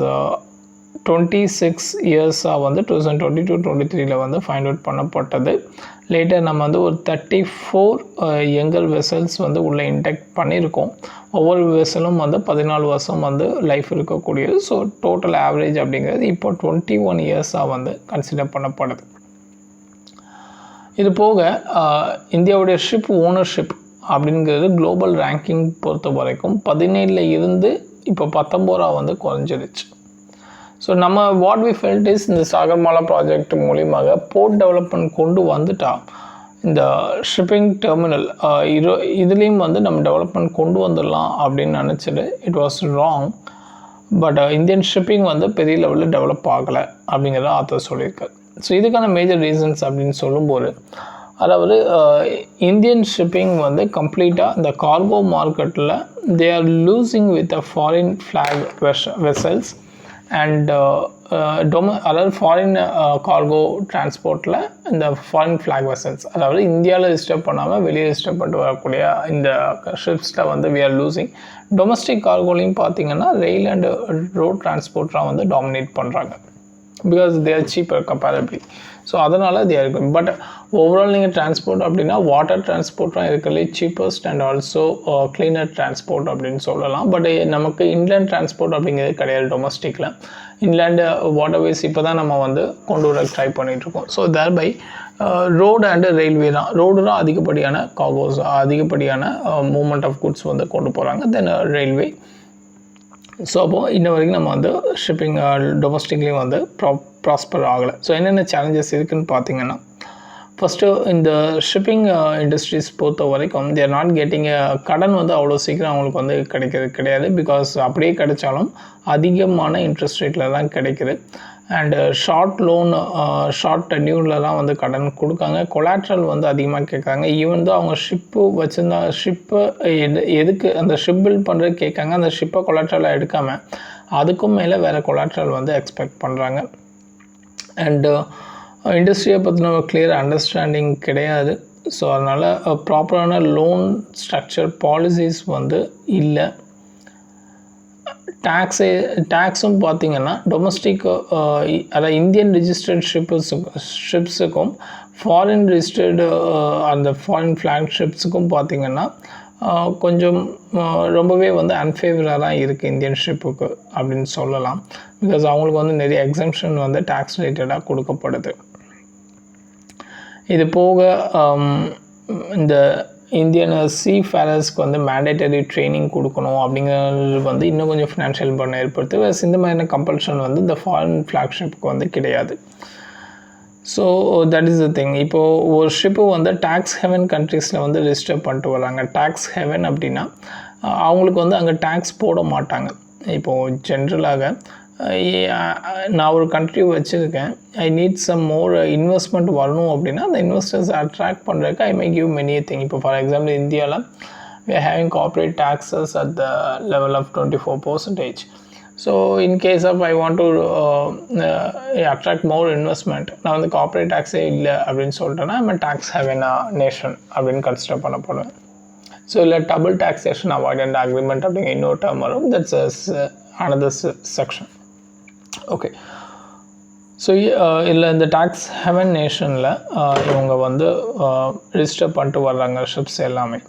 26 இயர்ஸாக வந்து 2022-23 வந்து ஃபைண்ட் அவுட் பண்ணப்பட்டது. லேட்டர் நம்ம வந்து ஒரு 34 யங்கர் வெசல்ஸ் வந்து உள்ளே இன்டெக்ட் பண்ணியிருக்கோம். ஒவ்வொரு வெசலும் வந்து 14 வருஷம் வந்து லைஃப் இருக்கக்கூடியது. ஸோ டோட்டல் ஆவரேஜ் அப்படிங்கிறது இப்போ 21 இயர்ஸாக வந்து கன்சிடர் பண்ணப்படுது. இது போக இந்தியாவுடைய ஷிப் ஓனர்ஷிப் அப்படிங்கிறது குளோபல் ரேங்கிங் பொறுத்த வரைக்கும் 17 இருந்து இப்போ 19 வந்து குறைஞ்சிருச்சு. ஸோ நம்ம வாட் வி ஃபெல்ட் இஸ் இந்த சாகர்மாலா ப்ராஜெக்ட் மூலியமாக போர்ட் டெவலப்மெண்ட் கொண்டு வந்துட்டால் இந்த ஷிப்பிங் டெர்மினல் இதுலேயும் வந்து நம்ம டெவலப்மெண்ட் கொண்டு வந்துடலாம் அப்படின்னு நினச்சிட்டு it was wrong. But Indian shipping வந்து பெரிய லெவலில் டெவலப் ஆகலை அப்படிங்கிறத ஆத்தர் சொல்லியிருக்காரு. ஸோ இதுக்கான மேஜர் ரீசன்ஸ் அப்படின்னு சொல்லும்போது அதாவது இந்தியன் ஷிப்பிங் வந்து கம்ப்ளீட்டாக இந்த கார்கோ மார்க்கெட்டில் they are losing with a foreign flag vessels and அதாவது ஃபாரின் கார்கோ டிரான்ஸ்போர்ட்டில் இந்த ஃபாரின் ஃப்ளாக் வெசல்ஸ் அதாவது இந்தியாவில் ரிஜிஸ்டர் பண்ணாமல் வெளியே ரிஜிஸ்டர் பண்ணிட்டு வரக்கூடிய இந்த ஷிப்ஸில் வந்து வி ஆர் லூசிங். டொமஸ்டிக் கார்கோலையும் பார்த்திங்கன்னா ரெயில் அண்ட் ரோட் டிரான்ஸ்போர்ட்லாம் வந்து டாமினேட் பண்ணுறாங்க. because they are cheaper comparably. So அதனால் they are good. But overall நீங்கள் டிரான்ஸ்போர்ட் அப்படின்னா வாட்டர் டிரான்ஸ்போர்ட் தான் இருக்கிறதுலே cheapest and also cleaner transport அப்படின்னு சொல்லலாம். பட் நமக்கு இன்லேண்ட் டிரான்ஸ்போர்ட் அப்படிங்கிறது கிடையாது டொமஸ்டிக்கில். இன்லேண்டு வாட்டர்வேஸ் இப்போ தான் நம்ம வந்து கொண்டு வர ட்ரை பண்ணிகிட்ருக்கோம். ஸோ தேர்பை ரோடு அண்டு ரயில்வே தான். ரோடு தான் அதிகப்படியான கார்கோஸ், அதிகப்படியான மூவ்மெண்ட் ஆஃப் குட்ஸ் வந்து கொண்டு போகிறாங்க. தென் ரயில்வே. ஸோ அப்போது இன்ன வரைக்கும் நம்ம வந்து ஷிப்பிங் டொமஸ்டிக்லேயும் வந்து ப்ராஸ்பர் ஆகலை. ஸோ என்னென்ன சேலஞ்சஸ் இருக்குதுன்னு பார்த்தீங்கன்னா, ஃபஸ்ட்டு இந்த ஷிப்பிங் இண்டஸ்ட்ரீஸ் பொறுத்த வரைக்கும் தேர் நாட் கெட்டிங் கடன் வந்து அவ்வளோ சீக்கிரம் அவங்களுக்கு வந்து கிடைக்கிறது கிடையாது. பிகாஸ் அப்படியே கிடைச்சாலும் அதிகமான இன்ட்ரெஸ்ட் ரேட்டில் தான் கிடைக்குது. அண்டு ஷார்ட் லோன், ஷார்ட் டென்யூரில் தான் வந்து கடன் கொடுக்காங்க. கொலாட்ரல் வந்து அதிகமாக கேட்குறாங்க. ஈவன் தான் அவங்க ஷிப்பு வச்சுருந்தா ஷிப்பு எதுக்கு அந்த ஷிப் பில்ட் பண்ணுறது கேட்காங்க. அந்த ஷிப்பை கொலாட்ரலாக எடுக்காமல் அதுக்கும் மேலே வேறு கொலாட்ரல் வந்து எக்ஸ்பெக்ட் பண்ணுறாங்க. அண்டு இண்டஸ்ட்ரியை பற்றின கிளியர் அண்டர்ஸ்டாண்டிங் கிடையாது. ஸோ அதனால் ப்ராப்பரான லோன் ஸ்ட்ரக்சர் பாலிசிஸ் வந்து இல்லை. டேக்ஸும் பார்த்திங்கன்னா டொமஸ்டிக் அதாவது இந்தியன் ரிஜிஸ்டர்ட் ஷிப்ஸுக்கும் ஃபாரின் ரிஜிஸ்டர்டு அந்த ஃபாரின் ஃப்ளாக் ஷிப்ஸுக்கும் பார்த்திங்கன்னா கொஞ்சம் ரொம்பவே வந்து அன்ஃபேவராக தான் இருக்குது இந்தியன் ஷிப்புக்கு அப்படின்னு சொல்லலாம். பிகாஸ் அவங்களுக்கு வந்து நிறைய எக்ஸம்ஷன் வந்து டேக்ஸ் ரிலேட்டடாக கொடுக்கப்படுது. இது போக இந்த இந்தியன் சீஃபேரர்ஸ்க்கு வந்து மேண்டேட்டரி ட்ரைனிங் கொடுக்கணும் அப்படிங்கிறது வந்து இன்னும் கொஞ்சம் ஃபினான்ஷியல் பர்டன் ஏற்படுத்து. இந்த மாதிரியான கம்பல்ஷன் வந்து இந்த ஃபாரின் ஃப்ளாக்ஷிப்புக்கு வந்து கிடையாது. So that is the thing. இப்போது ஒரு ஷிப்பு வந்து டேக்ஸ் ஹெவன் கண்ட்ரீஸில் வந்து ரிஜிஸ்டர் பண்ணிட்டு வராங்க. டேக்ஸ் ஹெவன் அப்படின்னா அவங்களுக்கு வந்து அங்கே டேக்ஸ் போட மாட்டாங்க. இப்போது ஜென்ரலாக நான் ஒரு கண்ட்ரி வச்சுருக்கேன், I need some more investment வரணும் அப்படின்னா அந்த இன்வெஸ்டர்ஸ் அட்ராக்ட் பண்ணுறதுக்கு I may give many thing. இப்போ ஃபார் எக்ஸாம்பிள் இந்தியாவில் we are having corporate taxes at the level of 24%. So in case of I want to attract more investment, நான் வந்து corporate டேக்ஸே இல்லை அப்படின்னு சொல்லிட்டேன்னா நம்ம டேக்ஸ் ஹெவன் நேஷன் அப்படின்னு கன்சிடர் பண்ண போடுவேன். ஸோ இல்லை டபுள் டாக்ஸேஷன் அவாய்டன்ட் அக்ரிமெண்ட் அப்படிங்கிற இன்னொரு டேர்ம் வரும். That's another section. Okay. So இல்லை இந்த டேக்ஸ் ஹெவன் நேஷனில் இவங்க வந்து ரிஜிஸ்டர் பண்ணிட்டு வர்றாங்க ஷிப்ஸ் எல்லாமே.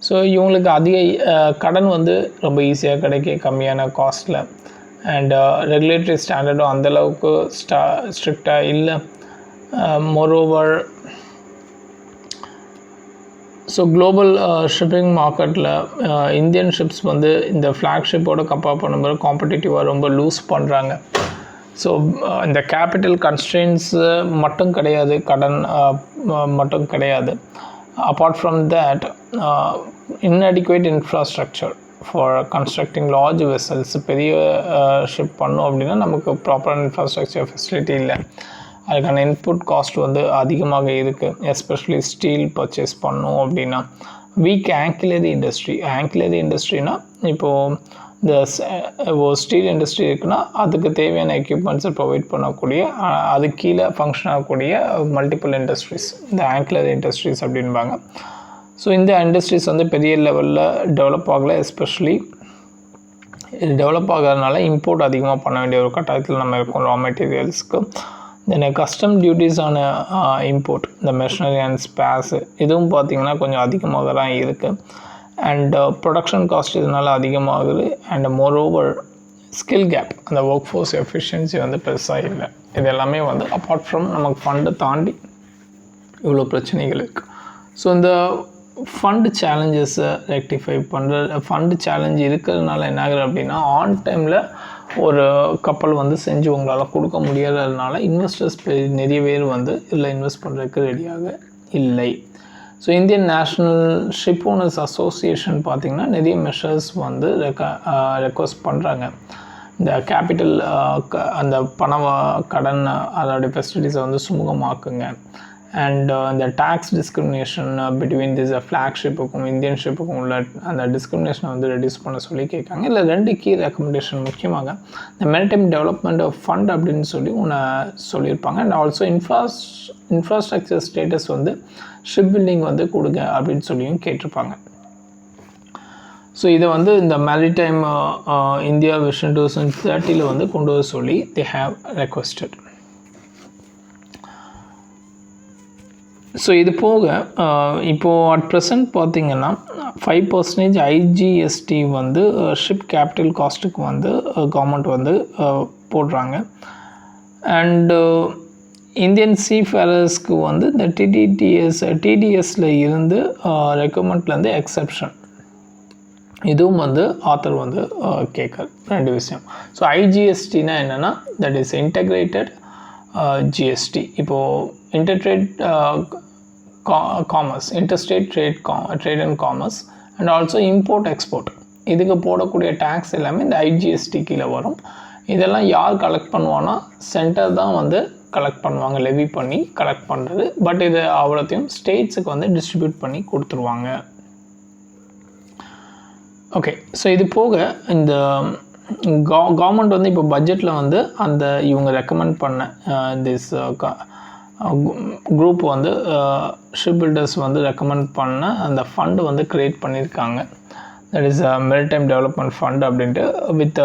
ஸோ இவங்களுக்கு அதிக கடன் வந்து ரொம்ப ஈஸியாக கிடைக்க கம்மியான காஸ்ட்டில். அண்ட் ரெகுலேட்டரி ஸ்டாண்டர்டும் அந்தளவுக்கு ஸ்ட்ரிக்டாக இல்லை. மோரோவர் ஸோ குளோபல் ஷிப்பிங் மார்க்கெட்டில் இந்தியன் ஷிப்ஸ் வந்து இந்த ஃப்ளாக்ஷிப்போட கம்பேர் பண்ணும்போது காம்படிட்டிவாக ரொம்ப லூஸ் பண்ணுறாங்க. ஸோ இந்த கேபிட்டல் கன்ஸ்ட்ரெயின்ஸு மட்டும் கிடையாது, கடன் மட்டும் கிடையாது. Apart from that inadequate infrastructure for constructing large vessels. பெரிய ஷிப் பண்ணோம் அப்படின்னா நமக்கு ப்ராப்பரான இன்ஃப்ராஸ்ட்ரக்சர் ஃபெசிலிட்டி இல்லை. அதுக்கான இன்புட் காஸ்ட் வந்து அதிகமாக இருக்குது. எஸ்பெஷலி ஸ்டீல் பர்ச்சேஸ் பண்ணோம் அப்படின்னா. வீக் ஆங்கிலரி இண்டஸ்ட்ரினா இப்போது இந்த ஸ்டீல் இண்டஸ்ட்ரி இருக்குன்னா அதுக்கு தேவையான எக்யூப்மெண்ட்ஸை ப்ரொவைட் பண்ணக்கூடிய அது கீழே ஃபங்க்ஷன் ஆகக்கூடிய மல்டிபிள் இண்டஸ்ட்ரீஸ் இந்த ஆங்கிலரி இண்டஸ்ட்ரீஸ் அப்படின்பாங்க. ஸோ இந்த இண்டஸ்ட்ரீஸ் வந்து பெரிய லெவலில் டெவலப் ஆகலை. எஸ்பெஷலி டெவலப் ஆகிறதுனால இம்போர்ட் அதிகமாக பண்ண வேண்டிய ஒரு கட்டாயத்தில் நம்ம இருக்கோம் ரா மெட்டீரியல்ஸ்க்கு. தென் கஸ்டம் டியூட்டிஸ் ஆன இம்போர்ட் இந்த மெஷினரி அண்ட் ஸ்பேர்ஸு இதுவும் பார்த்திங்கன்னா கொஞ்சம் அதிகமாக தான் இருக்குது. அண்ட் ப்ரொடக்ஷன் காஸ்ட் இதனால் அதிகமாகுது. அண்ட் மோரோவர் ஸ்கில் கேப், அந்த ஒர்க் ஃபோர்ஸ் எஃபிஷியன்சி வந்து பெருசாக இல்லை. இது எல்லாமே வந்து அப்பார்ட் ஃப்ரம் நமக்கு ஃபண்டை தாண்டி இவ்வளோ பிரச்சனைகள் இருக்குது. ஸோ இந்த ஃபண்டு சேலஞ்சஸை ரெக்டிஃபை பண்ணுற ஃபண்டு சேலஞ்ச் இருக்கிறதுனால என்ன ஆகுது அப்படின்னா ஆன் டைமில் ஒரு கப்பல் வந்து செஞ்சு உங்களால் கொடுக்க முடியாததுனால இன்வெஸ்டர்ஸ் நிறைய பேர் வந்து இதில் இன்வெஸ்ட் பண்ணுறதுக்கு ரெடியாக இல்லை. So Indian national ship owners association பார்த்திங்கன்னா நிறைய மெஷர்ஸ் வந்து ரெக்வஸ்ட் பண்ணுறாங்க. இந்த கேபிட்டல் அந்த கடன் அதோடைய ஃபெசிலிட்டிஸை வந்து சுமூகமாக்குங்க. அண்ட் இந்த டேக்ஸ் டிஸ்கிரிமினேஷன் பிட்வீன் திஸ் ஃப்ளாக்ஷிப்புக்கும் இந்தியன் ஷிப்புக்கும் உள்ள அந்த டிஸ்கிரிமினேஷனை வந்து ரெடியூஸ் பண்ண சொல்லி கேட்காங்க. இல்லை 2 கீ ரெக்கமெண்டேஷன் முக்கியமாக இந்த மேரிடைம் டெவலப்மெண்ட் ஃபண்ட் அப்படின்னு சொல்லி ஒன்று சொல்லியிருப்பாங்க. அண்ட் ஆல்சோ இன்ஃப்ராஸ்ட்ரக்சர் ஸ்டேட்டஸ் வந்து ஷிப் பில்டிங் வந்து கொடுங்க அப்படின்னு சொல்லியும் கேட்டிருப்பாங்க. ஸோ இதை வந்து இந்த மேரிடைம் இந்தியா விஷன் 2030 வந்து கொண்டு வர சொல்லி தே ஹேவ் ரெக்வஸ்டட். ஸோ இது போக இப்போது அட் ப்ரெசன்ட் பார்த்திங்கன்னா 5% ஐஜிஎஸ்டி வந்து ஷிப் கேபிட்டல் காஸ்ட்டுக்கு வந்து கவர்மெண்ட் வந்து போடுறாங்க. அண்டு இந்தியன் சீஃபேரர்ஸ்க்கு வந்து இந்த டிடிஎஸில் இருந்து ரெக்கமெண்ட்லேருந்து எக்ஸப்ஷன் இதுவும் வந்து ஆத்தர் வந்து கேட்குறாரு. 2 விஷயம். ஸோ ஐஜிஎஸ்டினா என்னென்னா தட் இஸ் இன்டகிரேட்டட் ஜிஎஸ்டி. இப்போது intertrade commerce, interstate trade and commerce and also import export இதுக்கு போடக்கூடிய டேக்ஸ் எல்லாமே இந்த ஐஜிஎஸ்டி கீழே வரும். இதெல்லாம் யார் கலெக்ட் பண்ணுவான்னா சென்டர் தான் வந்து கலெக்ட் பண்ணுவாங்க, லெவி பண்ணி கலெக்ட் பண்ணுறது. பட் இது அவ்வளோத்தையும் ஸ்டேட்ஸுக்கு வந்து டிஸ்ட்ரிபியூட் பண்ணி கொடுத்துருவாங்க. ஓகே, ஸோ இது போக இந்த கவர்மெண்ட் வந்து இப்போ பட்ஜெட்டில் வந்து அந்த இவங்க ரெக்கமெண்ட் பண்ண திஸ் குரூப் வந்து ஷிப் பில்டர்ஸ் வந்து ரெக்கமெண்ட் பண்ண அந்த ஃபண்டு வந்து க்ரியேட் பண்ணியிருக்காங்க. That is maritime development fund அப்படின்ட்டு வித்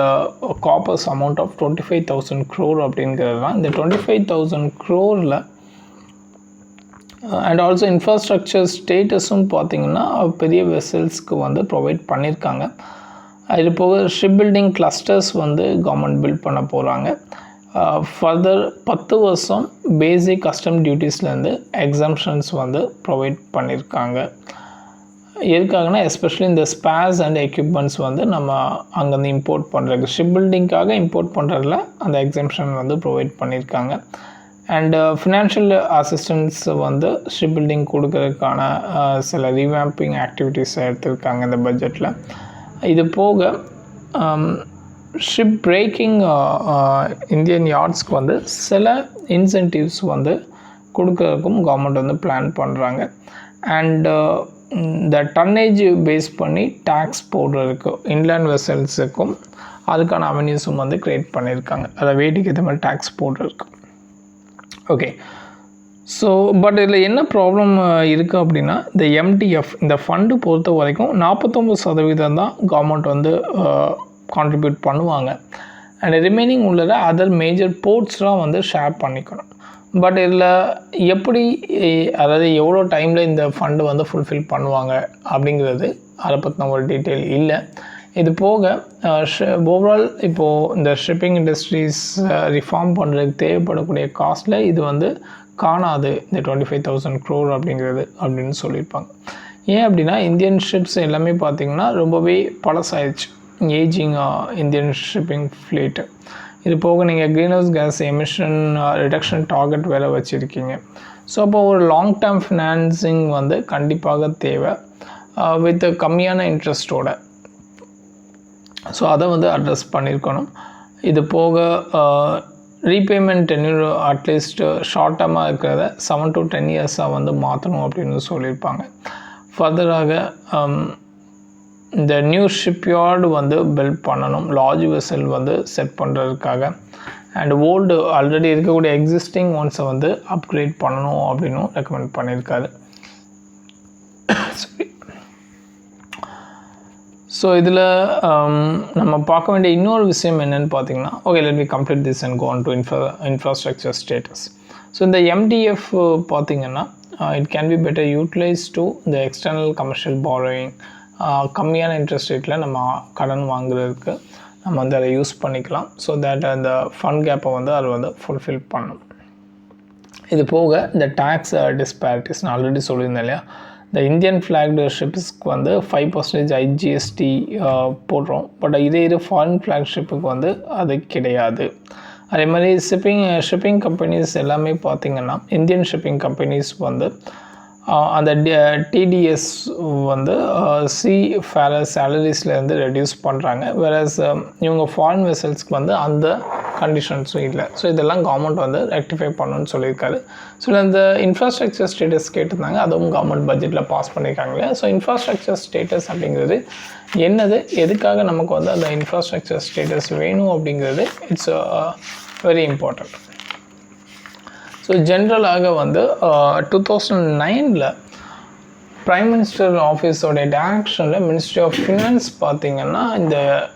காப்பர்ஸ் அமௌண்ட் ஆஃப் 25,000 crore அப்படிங்கிறது தான். இந்த 25,000 crore அண்ட் ஆல்சோ இன்ஃப்ராஸ்ட்ரக்சர் ஸ்டேட்டஸும் பார்த்திங்கன்னா பெரிய வெசல்ஸ்க்கு வந்து ப்ரொவைட் பண்ணியிருக்காங்க. இது போக ஷிப் பில்டிங் கிளஸ்டர்ஸ் வந்து கவர்மெண்ட் பில்ட் பண்ண போகிறாங்க. ஃபர்தர் 10 வருஷம் பேசிக் கஸ்டம் டியூட்டிஸ்லேருந்து எக்ஸம்ஷன்ஸ் வந்து ப்ரொவைட் பண்ணியிருக்காங்க. எதுக்காகனா எஸ்பெஷலி இந்த ஸ்பேர்ஸ் அண்ட் எக்யூப்மெண்ட்ஸ் வந்து நம்ம அங்கேருந்து இம்போர்ட் பண்ணுறதுக்கு ஷிப் பில்டிங்காக இம்போர்ட் பண்ணுறதுல அந்த எக்ஸம்ஷன் வந்து ப்ரொவைட் பண்ணியிருக்காங்க. அண்டு ஃபினான்ஷியல் அசிஸ்டன்ஸ் வந்து ஷிப் பில்டிங் கொடுக்கறதுக்கான சில ரீவேம்பிங் ஆக்டிவிட்டீஸை எடுத்திருக்காங்க இந்த பட்ஜெட்டில். இது போக ஷிப் பிரேக்கிங் இந்தியன் யார்ட்ஸ்க்கு வந்து சில இன்சென்டிவ்ஸ் வந்து கொடுக்கறதுக்கும் கவர்மெண்ட் வந்து பிளான் பண்ணுறாங்க. அண்டு இந்த டன்னேஜ் பேஸ் பண்ணி டேக்ஸ் போடுறதுக்கு இன்லேண்ட் வெசல்ஸுக்கும் அதுக்கான அவென்யூஸும் வந்து க்ரியேட் பண்ணியிருக்காங்க, அதை வெயிட்டுக்கு ஏற்ற மாதிரி டேக்ஸ் போடுறதுக்கு. ஓகே, ஸோ பட் இதில் என்ன ப்ராப்ளம் இருக்குது அப்படின்னா இந்த எம்டிஎஃப் இந்த ஃபண்டு பொறுத்த வரைக்கும் 49% தான் கவர்மெண்ட் வந்து கான்ட்ரிபியூட் பண்ணுவாங்க. அண்ட் ரிமைனிங் உள்ளதை அதர் மேஜர் போர்ட்ஸ்லாம் வந்து ஷேர் பண்ணிக்கணும். பட் இதில் எப்படி, அதாவது எவ்வளோ டைமில் இந்த ஃபண்டு வந்து ஃபுல்ஃபில் பண்ணுவாங்க அப்படிங்கிறது அதை பற்றின ஒரு டீட்டெயில் இல்லை. இது போக ஓவரால் இப்போது இந்த ஷிப்பிங் இண்டஸ்ட்ரீஸ் ரிஃபார்ம் பண்ணுறதுக்கு தேவைப்படக்கூடிய காஸ்ட்டில் இது வந்து காணாது இந்த 25,000 crore அப்படிங்கிறது அப்படின்னு சொல்லியிருப்பாங்க. ஏன் அப்படின்னா இந்தியன் ஷிப்ஸ் எல்லாமே பார்த்திங்கன்னா ரொம்பவே பழசாயிடுச்சு, ஏஜிங் இந்தியன் ஷிப்பிங் ஃப்ளீட்டு. இது போக நீங்கள் green house case emission reduction target வேலை வச்சுருக்கீங்க. ஸோ அப்போ ஒரு லாங் டேர்ம் ஃபினான்சிங் வந்து கண்டிப்பாக தேவை வித் கம்மியான இன்ட்ரெஸ்ட்டோட. ஸோ அதை வந்து அட்ரஸ் பண்ணியிருக்கணும். இது போக ரீபேமெண்ட் டென்யூர் அட்லீஸ்ட் ஷார்ட் டேர்மாக இருக்கிறத 7 to 10 இயர்ஸாக வந்து மாற்றணும் அப்படின்னு சொல்லியிருப்பாங்க. ஃபர்தராக இந்த நியூ ஷிப்யார்டு வந்து பில்ட் பண்ணணும், லார்ஜ் வெசல் வந்து செட் பண்ணுறதுக்காக. அண்ட் ஓல்டு ஆல்ரெடி இருக்கக்கூடிய எக்ஸிஸ்டிங் ஒன்ஸை வந்து அப்கிரேட் பண்ணணும் அப்படின்னும் ரெக்கமெண்ட் பண்ணியிருக்காரு. ஸோ இதில் நம்ம பார்க்க வேண்டிய இன்னொரு விஷயம் என்னென்னு பார்த்தீங்கன்னா, okay let me complete this and go on to infrastructure status. So இந்த எம்டிஎஃப் பார்த்திங்கன்னா it can be better utilise to இந்த எக்ஸ்டர்னல் கமர்ஷியல் பாரோயிங். கம்மியான இன்ட்ரெஸ்ட் ரேட்டில் நம்ம கடன் வாங்குறதுக்கு நம்ம வந்து அதை யூஸ் பண்ணிக்கலாம். ஸோ தேட் அந்த ஃபண்ட் கேப்பை வந்து அதை வந்து ஃபுல்ஃபில் பண்ணும். இது போக இந்த டேக்ஸ் டிஸ்பேரிட்டிஸ் நான் ஆல்ரெடி சொல்லியிருந்தேன் இல்லையா, இந்த இந்தியன் ஃப்ளாக்டு ஷிப்ஸ்க்கு வந்து 5% ஐஜிஎஸ்டி போடுறோம். பட் இதே இது ஃபாரின் ஃப்ளாக் ஷிப்புக்கு வந்து அது கிடையாது. அதே மாதிரி ஷிப்பிங் கம்பெனிஸ் எல்லாமே பார்த்திங்கன்னா இந்தியன் ஷிப்பிங் கம்பெனிஸ் வந்து அந்த டிடிஎஸ் வந்து சி ஃபேரர் சேலரிஸ்லேருந்து ரெடியூஸ் பண்ணுறாங்க. வேறஸ் இவங்க ஃபாரின் வெசல்ஸ்க்கு வந்து அந்த கண்டிஷன்ஸும் இல்லை. ஸோ இதெல்லாம் கவர்மெண்ட் வந்து ரெக்டிஃபை பண்ணணும்னு சொல்லியிருக்காரு. ஸோ இந்த இன்ஃப்ராஸ்ட்ரக்சர் ஸ்டேட்டஸ் கேட்டிருந்தாங்க, அதுவும் கவர்மெண்ட் பட்ஜெட்டில் பாஸ் பண்ணியிருக்காங்க இல்லையா. ஸோ இன்ஃப்ராஸ்ட்ரக்சர் ஸ்டேட்டஸ் அப்படிங்கிறது என்னது, எதுக்காக நமக்கு வந்து அந்த இன்ஃப்ராஸ்ட்ரக்சர் ஸ்டேட்டஸ் வேணும் அப்படிங்கிறது இட்ஸ் வெரி இம்பார்ட்டண்ட். ஸோ ஜென்ரலாக வந்து 2009 ப்ரைம் மினிஸ்டர் ஆஃபீஸோடைய டைரக்ஷனில் மினிஸ்ட்ரி ஆஃப் ஃபினான்ஸ் பார்த்திங்கன்னா இந்த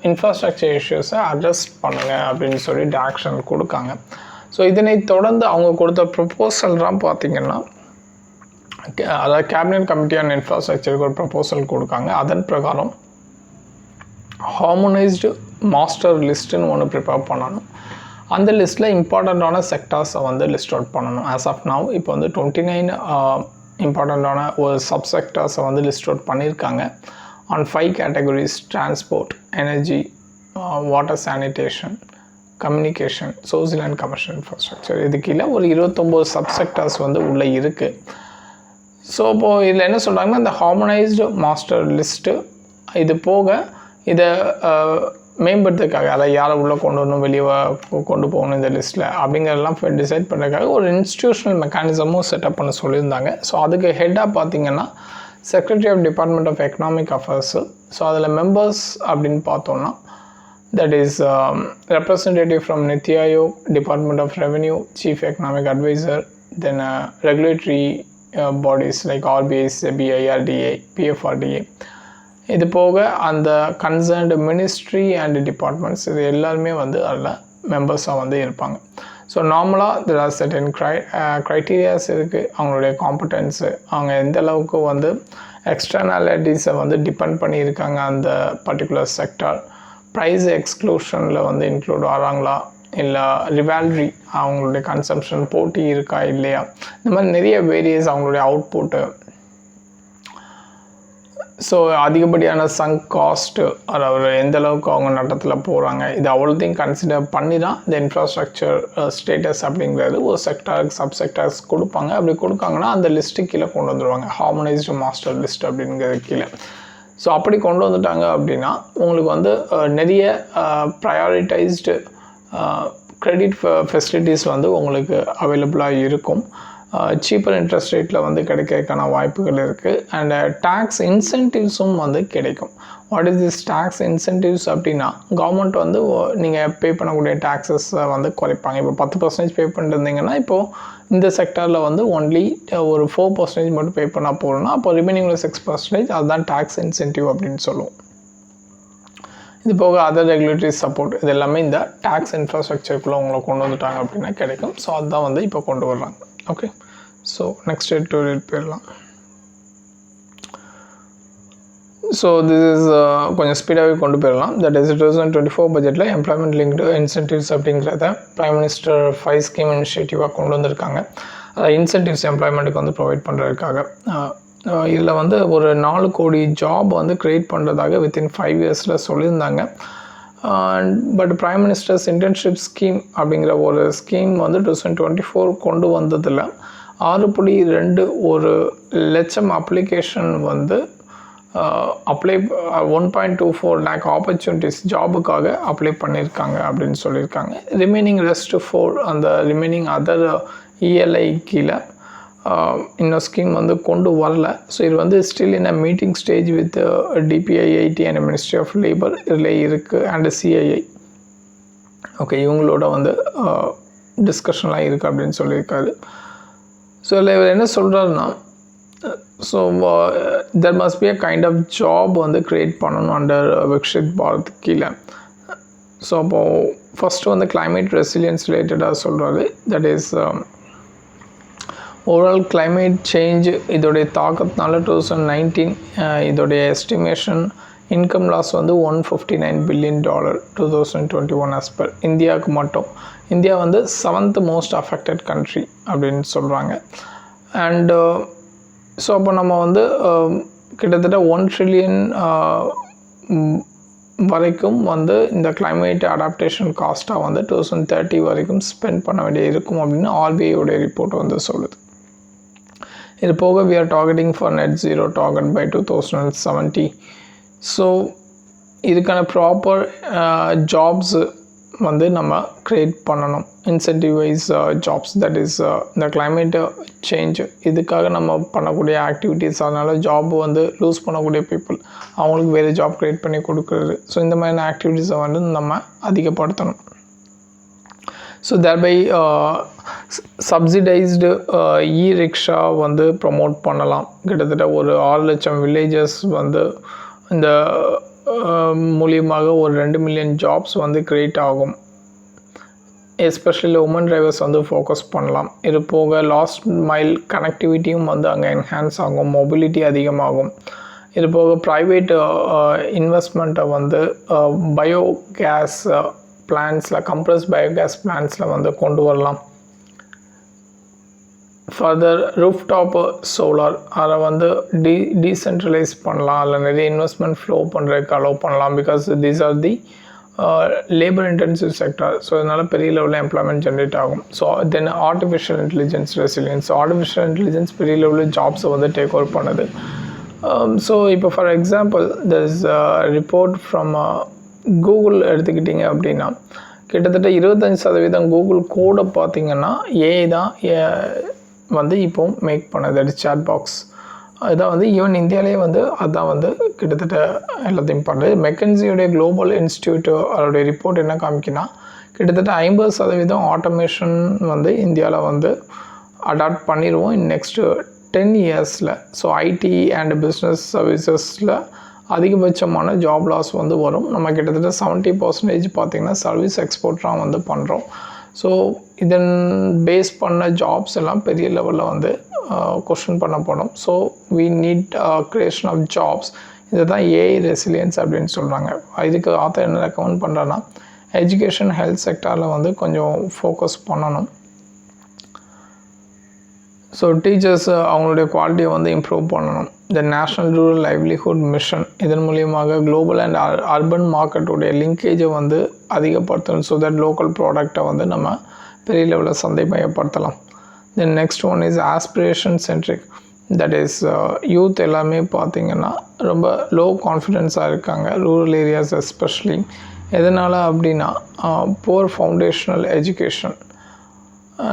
இன்ஃப்ராஸ்ட்ரக்சர் இஷ்யூஸை அட்ரஸ் பண்ணுங்கள் அப்படின்னு சொல்லி டைரக்ஷன் கொடுக்காங்க. ஸோ இதனை தொடர்ந்து அவங்க கொடுத்த ப்ரொப்போசல்லாம் பார்த்திங்கன்னா அதாவது கேபினட் கமிட்டி ஆன் இன்ஃப்ராஸ்ட்ரக்சருக்கு ஒரு ப்ரப்போசல் கொடுக்காங்க. அதன் பிரகாரம் ஹார்மோனைஸ்டு மாஸ்டர் லிஸ்ட்டுன்னு ஒன்று ப்ரிப்பேர் பண்ணணும். அந்த லிஸ்ட்டில் இம்பார்ட்டண்ட்டான செக்டார்ஸை வந்து லிஸ்ட் அவுட் பண்ணணும். ஆஸ் ஆஃப் நவ் இப்போ வந்து 29 இம்பார்ட்டண்ட்டான ஒரு சப்செக்டார்ஸை வந்து லிஸ்ட் அவுட் பண்ணியிருக்காங்க. On 5 categories: transport, energy, water sanitation, communication, social and commercial infrastructure. இது கீழே ஒரு 29 சப்செக்டார்ஸ் வந்து உள்ளே இருக்குது. ஸோ இப்போது இதில் என்ன சொல்கிறாங்கன்னா, இந்த ஹார்மோனைஸ்டு மாஸ்டர் லிஸ்ட்டு இது போக இதை மேம்படுத்துறதுக்காக, அதை யாரை உள்ளே கொண்டு வரணும், வெளியே கொண்டு போகணும் இந்த லிஸ்ட்டில் அப்படிங்கிறதெல்லாம் டிசைட் பண்ணுறதுக்காக ஒரு இன்ஸ்டியூஷனல் மெக்கானிசமும் செட்டப் பண்ண சொல்லியிருந்தாங்க. ஸோ அதுக்கு ஹெட்டாக பார்த்திங்கன்னா secretary of department of economic affairs. So அதில் மெம்பர்ஸ் அப்படின்னு பார்த்தோன்னா that is representative from NITI Aayog, department of revenue, chief economic adviser, then regulatory bodies like RBI, SEBI, IRDA, PFRDA. இது போக அந்த கன்சர்ன்டு மினிஸ்ட்ரி அண்ட் டிபார்ட்மெண்ட்ஸ் இது எல்லாருமே வந்து அதில் மெம்பர்ஸாக வந்து இருப்பாங்க. ஸோ நார்மலாக தெர் ஆர் சர்டன் க்ரைட்டீரியாஸ் இருக்குது. அவங்களுடைய காம்படன்ஸு, அவங்க எந்த அளவுக்கு வந்து எக்ஸ்டர்னாலிட்டிஸை வந்து டிபெண்ட் பண்ணியிருக்காங்க அந்த பர்டிகுலர் செக்டார், ப்ரைஸ் எக்ஸ்க்ளூஷனில் வந்து இன்க்ளூட் ஆகிறாங்களா, இல்லை ரிவால்ரி அவங்களுடைய கன்சம்ஷன் போட்டி இருக்கா இல்லையா, இந்த மாதிரி நிறைய வேரியஸ் அவங்களுடைய அவுட்புட்டு. ஸோ அதிகப்படியான சங்க் காஸ்ட்டு, அதாவது எந்த அளவுக்கு அவங்க நட்டத்தில் போகிறாங்க, இது அவ்வளோத்தையும் கன்சிடர் பண்ணி தான் இந்த இன்ஃப்ராஸ்ட்ரக்சர் ஸ்டேட்டஸ் அப்படிங்கிறது ஒரு செக்டாருக்கு சப்செக்டார்ஸ் கொடுப்பாங்க. அப்படி கொடுக்காங்கன்னா அந்த லிஸ்ட்டு கீழே கொண்டு வந்துடுவாங்க, ஹார்மோனைஸ்டு மாஸ்டர் லிஸ்ட் அப்படிங்கிறது கீழே. ஸோ அப்படி கொண்டு வந்துட்டாங்க அப்படின்னா உங்களுக்கு வந்து நிறைய ப்ரையாரிட்டைஸ்டு க்ரெடிட் ஃபெசிலிட்டிஸ் வந்து உங்களுக்கு அவைலபிளாக இருக்கும். சீப்பர் இன்ட்ரெஸ்ட் ரேட்டில் வந்து கிடைக்கிறதுக்கான வாய்ப்புகள் இருக்குது. அண்ட் டேக்ஸ் இன்சென்டிவ்ஸும் வந்து கிடைக்கும். What is this tax incentives அப்படின்னா, கவர்மெண்ட் வந்து நீங்கள் பே பண்ணக்கூடிய டேக்ஸஸை வந்து குறைப்பாங்க. இப்போ 10% பே பண்ணிருந்தீங்கன்னா இப்போது இந்த செக்டாரில் வந்து ஒன்லி ஒரு 4% மட்டும் பே பண்ணால் போகணும்னா அப்போ ரிமைனிங்கில் 6% அதுதான் டேக்ஸ் இன்சென்டிவ் அப்படின்னு சொல்லுவோம். இது போக அதர் ரெகுலேட்டரி சப்போர்ட் இது எல்லாமே இந்த டேக்ஸ் இன்ஃப்ராஸ்ட்ரக்சருக்குள்ளே உங்களை கொண்டு வந்துட்டாங்க அப்படின்னா கிடைக்கும். ஸோ அதுதான் வந்து இப்போ கொண்டு வர்றாங்க. ஓகே, ஸோ நெக்ஸ்ட் எடிட்டோரியல் போயிடலாம். ஸோ திஸ் இஸ் கொஞ்சம் ஸ்பீடாகவே கொண்டு போயிடலாம். தட் இஸ் 2024 பட்ஜெட்டில் எம்ப்ளாய்மெண்ட் லிங்க்டு இன்சென்டிவ்ஸ் அப்படிங்கிறத பிரைம் மினிஸ்டர் 5 ஸ்கீம் இனிஷியேட்டிவாக கொண்டு வந்திருக்காங்க. இன்சென்டிவ்ஸ் எம்ப்ளாய்மெண்ட்டுக்கு வந்து ப்ரொவைட் பண்ணுறதுக்காக. இதில் வந்து ஒரு 4 கோடி ஜாப் வந்து க்ரியேட் பண்ணுறதாக வித்தின் 5 இயர்ஸில் சொல்லியிருந்தாங்க. But prime minister's internship scheme அப்படிங்கிற ஒரு ஸ்கீம் வந்து 2024 கொண்டு வந்ததில் 6.2 லட்சம் அப்ளிகேஷன் வந்து அப்ளை 1.24 லேக் ஆப்பர்ச்சுனிட்டிஸ் ஜாபுக்காக அப்ளை பண்ணியிருக்காங்க அப்படின்னு சொல்லியிருக்காங்க. ரிமைனிங் ரெஸ்ட் 4 அந்த ரிமைனிங் அதர் ELI கீழே இன்னும் ஸ்கீம் வந்து கொண்டு வரல. ஸோ இது வந்து still in a meeting stage with DPIIT and ministry of labour இதில் இருக்குது அண்ட் CII. ஓகே, இவங்களோட வந்து டிஸ்கஷன்லாம் இருக்குது அப்படின்னு சொல்லியிருக்காரு. ஸோ இதில் இவர் என்ன சொல்கிறாருன்னா, so there must be a kind of job வந்து க்ரியேட் பண்ணணும் அண்டர் விக்ஷித் பாரத் கீழே. ஸோ அப்போது ஃபஸ்ட்டு வந்து கிளைமேட் ரெசிலியன்ஸ் ரிலேட்டடாக சொல்கிறாரு. That is overall climate change இதோடைய தாக்கத்தினால 2019 இதோடைய எஸ்டிமேஷன் இன்கம் லாஸ் வந்து $159 பில்லியன் 2021 as per இந்தியாவுக்கு மட்டும். இந்தியா வந்து 7th மோஸ்ட் அஃபெக்டட் கண்ட்ரி அப்படின்னு சொல்கிறாங்க. அண்டு ஸோ அப்போ நம்ம வந்து கிட்டத்தட்ட 1 ட்ரில்லியன் வரைக்கும் வந்து இந்த கிளைமேட் அடாப்டேஷன் காஸ்ட்டாக வந்து 2030 வரைக்கும் ஸ்பெண்ட் பண்ண வேண்டிய இருக்கும் அப்படின்னு RBIயோடைய ரிப்போர்ட் வந்து சொல்லுது. இது போக we are targeting for net zero target by 2070. So இதுக்கான ப்ராப்பர் ஜாப்ஸ் வந்து நம்ம க்ரியேட் பண்ணணும். இன்சென்டிவைஸ் ஜாப்ஸ், தட் இஸ் இந்த கிளைமேட் சேஞ்ச் இதுக்காக நம்ம பண்ணக்கூடிய ஆக்டிவிட்டீஸ். அதனால் ஜாப் வந்து லூஸ் பண்ணக்கூடிய பீப்புள் அவங்களுக்கு வேறு ஜாப் க்ரியேட் பண்ணி கொடுக்குறது. ஸோ இந்த மாதிரியான ஆக்டிவிட்டீஸை வந்து நம்ம அதிகப்படுத்தணும். ஸோ தேர்பை சப்சிடைஸ்டு ரிக்ஷா வந்து ப்ரொமோட் பண்ணலாம். கிட்டத்தட்ட ஒரு 6 லட்சம் வில்லேஜஸ் வந்து இந்த மூலியமாக ஒரு 2 மில்லியன் ஜாப்ஸ் வந்து க்ரியேட் ஆகும். எஸ்பெஷலி உமன் டிரைவர்ஸ் வந்து ஃபோக்கஸ் பண்ணலாம். இது போக லாஸ்ட் மைல் கனெக்டிவிட்டியும் வந்து அங்கே என்ஹான்ஸ் ஆகும், மொபிலிட்டி அதிகமாகும். இது போக ப்ரைவேட் இன்வெஸ்ட்மெண்ட்டை வந்து பயோகேஸ் பிளான்ஸில், கம்ப்ரஸ் பயோகேஸ் பிளான்ஸில் வந்து கொண்டு வரலாம். ஃபர்தர் ரூஃப்டாப் சோலார் அதை வந்து டீசென்ட்ரலைஸ் பண்ணலாம், அதில் நிறைய இன்வெஸ்ட்மெண்ட் ஃப்ளோ பண்ணுறதுக்கு அலோவ் பண்ணலாம். Because these are the labour intensive sector. So இதனால் பெரிய லெவலில் எம்ப்ளாய்மெண்ட் ஜென்ரேட் ஆகும். So then artificial intelligence resilience, artificial intelligence பெரிய லெவலில் ஜாப்ஸை வந்து டேக் ஓவர் பண்ணுது. ஸோ இப்போ for example there is report from Google எடுத்துக்கிட்டிங்க அப்படின்னா கிட்டத்தட்ட 25% கூகுள் கோடை பார்த்திங்கன்னா ஏஐ தான் வந்து இப்போ மேக் பண்ணுது. அது சேட் பாக்ஸ் அதுதான் வந்து ஈவன் இந்தியாவிலே வந்து அதுதான் வந்து கிட்டத்தட்ட எல்லாத்தையும் பண்ணுறது. மெக்கன்சியோடைய குளோபல் இன்ஸ்டியூட் அதோடைய ரிப்போர்ட் என்ன காமிக்கினா கிட்டத்தட்ட 50% ஆட்டோமேஷன் வந்து இந்தியாவில் வந்து அடாப்ட் பண்ணிடுவோம் இன் நெக்ஸ்ட்டு 10 இயர்ஸில். ஸோ ஐடி அண்ட் பிஸ்னஸ் சர்வீசஸில் அதிகபட்சமான ஜாப் லாஸ் வந்து வரும். நம்ம கிட்டத்தட்ட 70% பார்த்திங்கன்னா சர்வீஸ் எக்ஸ்போர்ட்டாக வந்து பண்ணுறோம். ஸோ இதன் பேஸ் பண்ண ஜாப்ஸ் எல்லாம் பெரிய லெவலில் வந்து கொஸ்டின் பண்ணப்படும். So we need creation of jobs. இதை தான் ஏஐ ரெசிலியன்ஸ் அப்படின்னு சொல்கிறாங்க. இதுக்கு ஆத்தர் என்ன ரெக்கமெண்ட் பண்ணுறேன்னா எஜுகேஷன் ஹெல்த் செக்டாரில் வந்து கொஞ்சம் ஃபோக்கஸ் பண்ணணும். ஸோ டீச்சர்ஸ் அவங்களுடைய குவாலிட்டியை வந்து இம்ப்ரூவ் பண்ணணும். த நேஷ்னல் ரூரல் லைவ்லிஹுட் மிஷன் இதன் மூலியமாக குளோபல் அண்ட் அர்பன் மார்க்கெட்டுடைய லிங்கேஜை வந்து அதிகப்படுத்தணும். ஸோ தட் லோக்கல் ப்ராடக்டை வந்து நம்ம பெரிய லெவலில் சந்தைமயப்படுத்தலாம். Then next one is aspiration centric. That is youth எல்லாமே பார்த்திங்கன்னா ரொம்ப லோ கான்ஃபிடென்ஸாக இருக்காங்க ரூரல் ஏரியாஸ் எஸ்பெஷலி. எதனால் அப்படின்னா புவர் ஃபவுண்டேஷனல் எஜுகேஷன்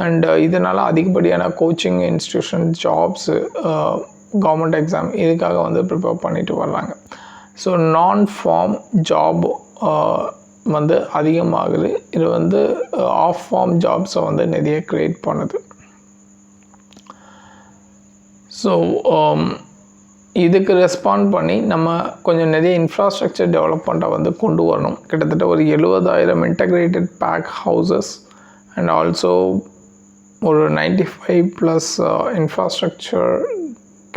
அண்ட் இதனால் அதிகப்படியான coaching institution jobs government exam இதுக்காக வந்து ப்ரிப்பேர் பண்ணிட்டு வர்றாங்க. ஸோ நான் ஃபார்ம் ஜாப் வந்து அதிகமாகுது. இது வந்து ஆஃப் ஃபார்ம் ஜாப்ஸை வந்து நிறைய க்ரியேட் பண்ணுது. ஸோ இதுக்கு ரெஸ்பாண்ட் பண்ணி நம்ம கொஞ்சம் நிறைய இன்ஃப்ராஸ்ட்ரக்சர் டெவலப்மெண்ட்டை வந்து கொண்டு வரணும். கிட்டத்தட்ட ஒரு 70,000 integrated pack houses and also ஒரு 95+ இன்ஃப்ராஸ்ட்ரக்சர்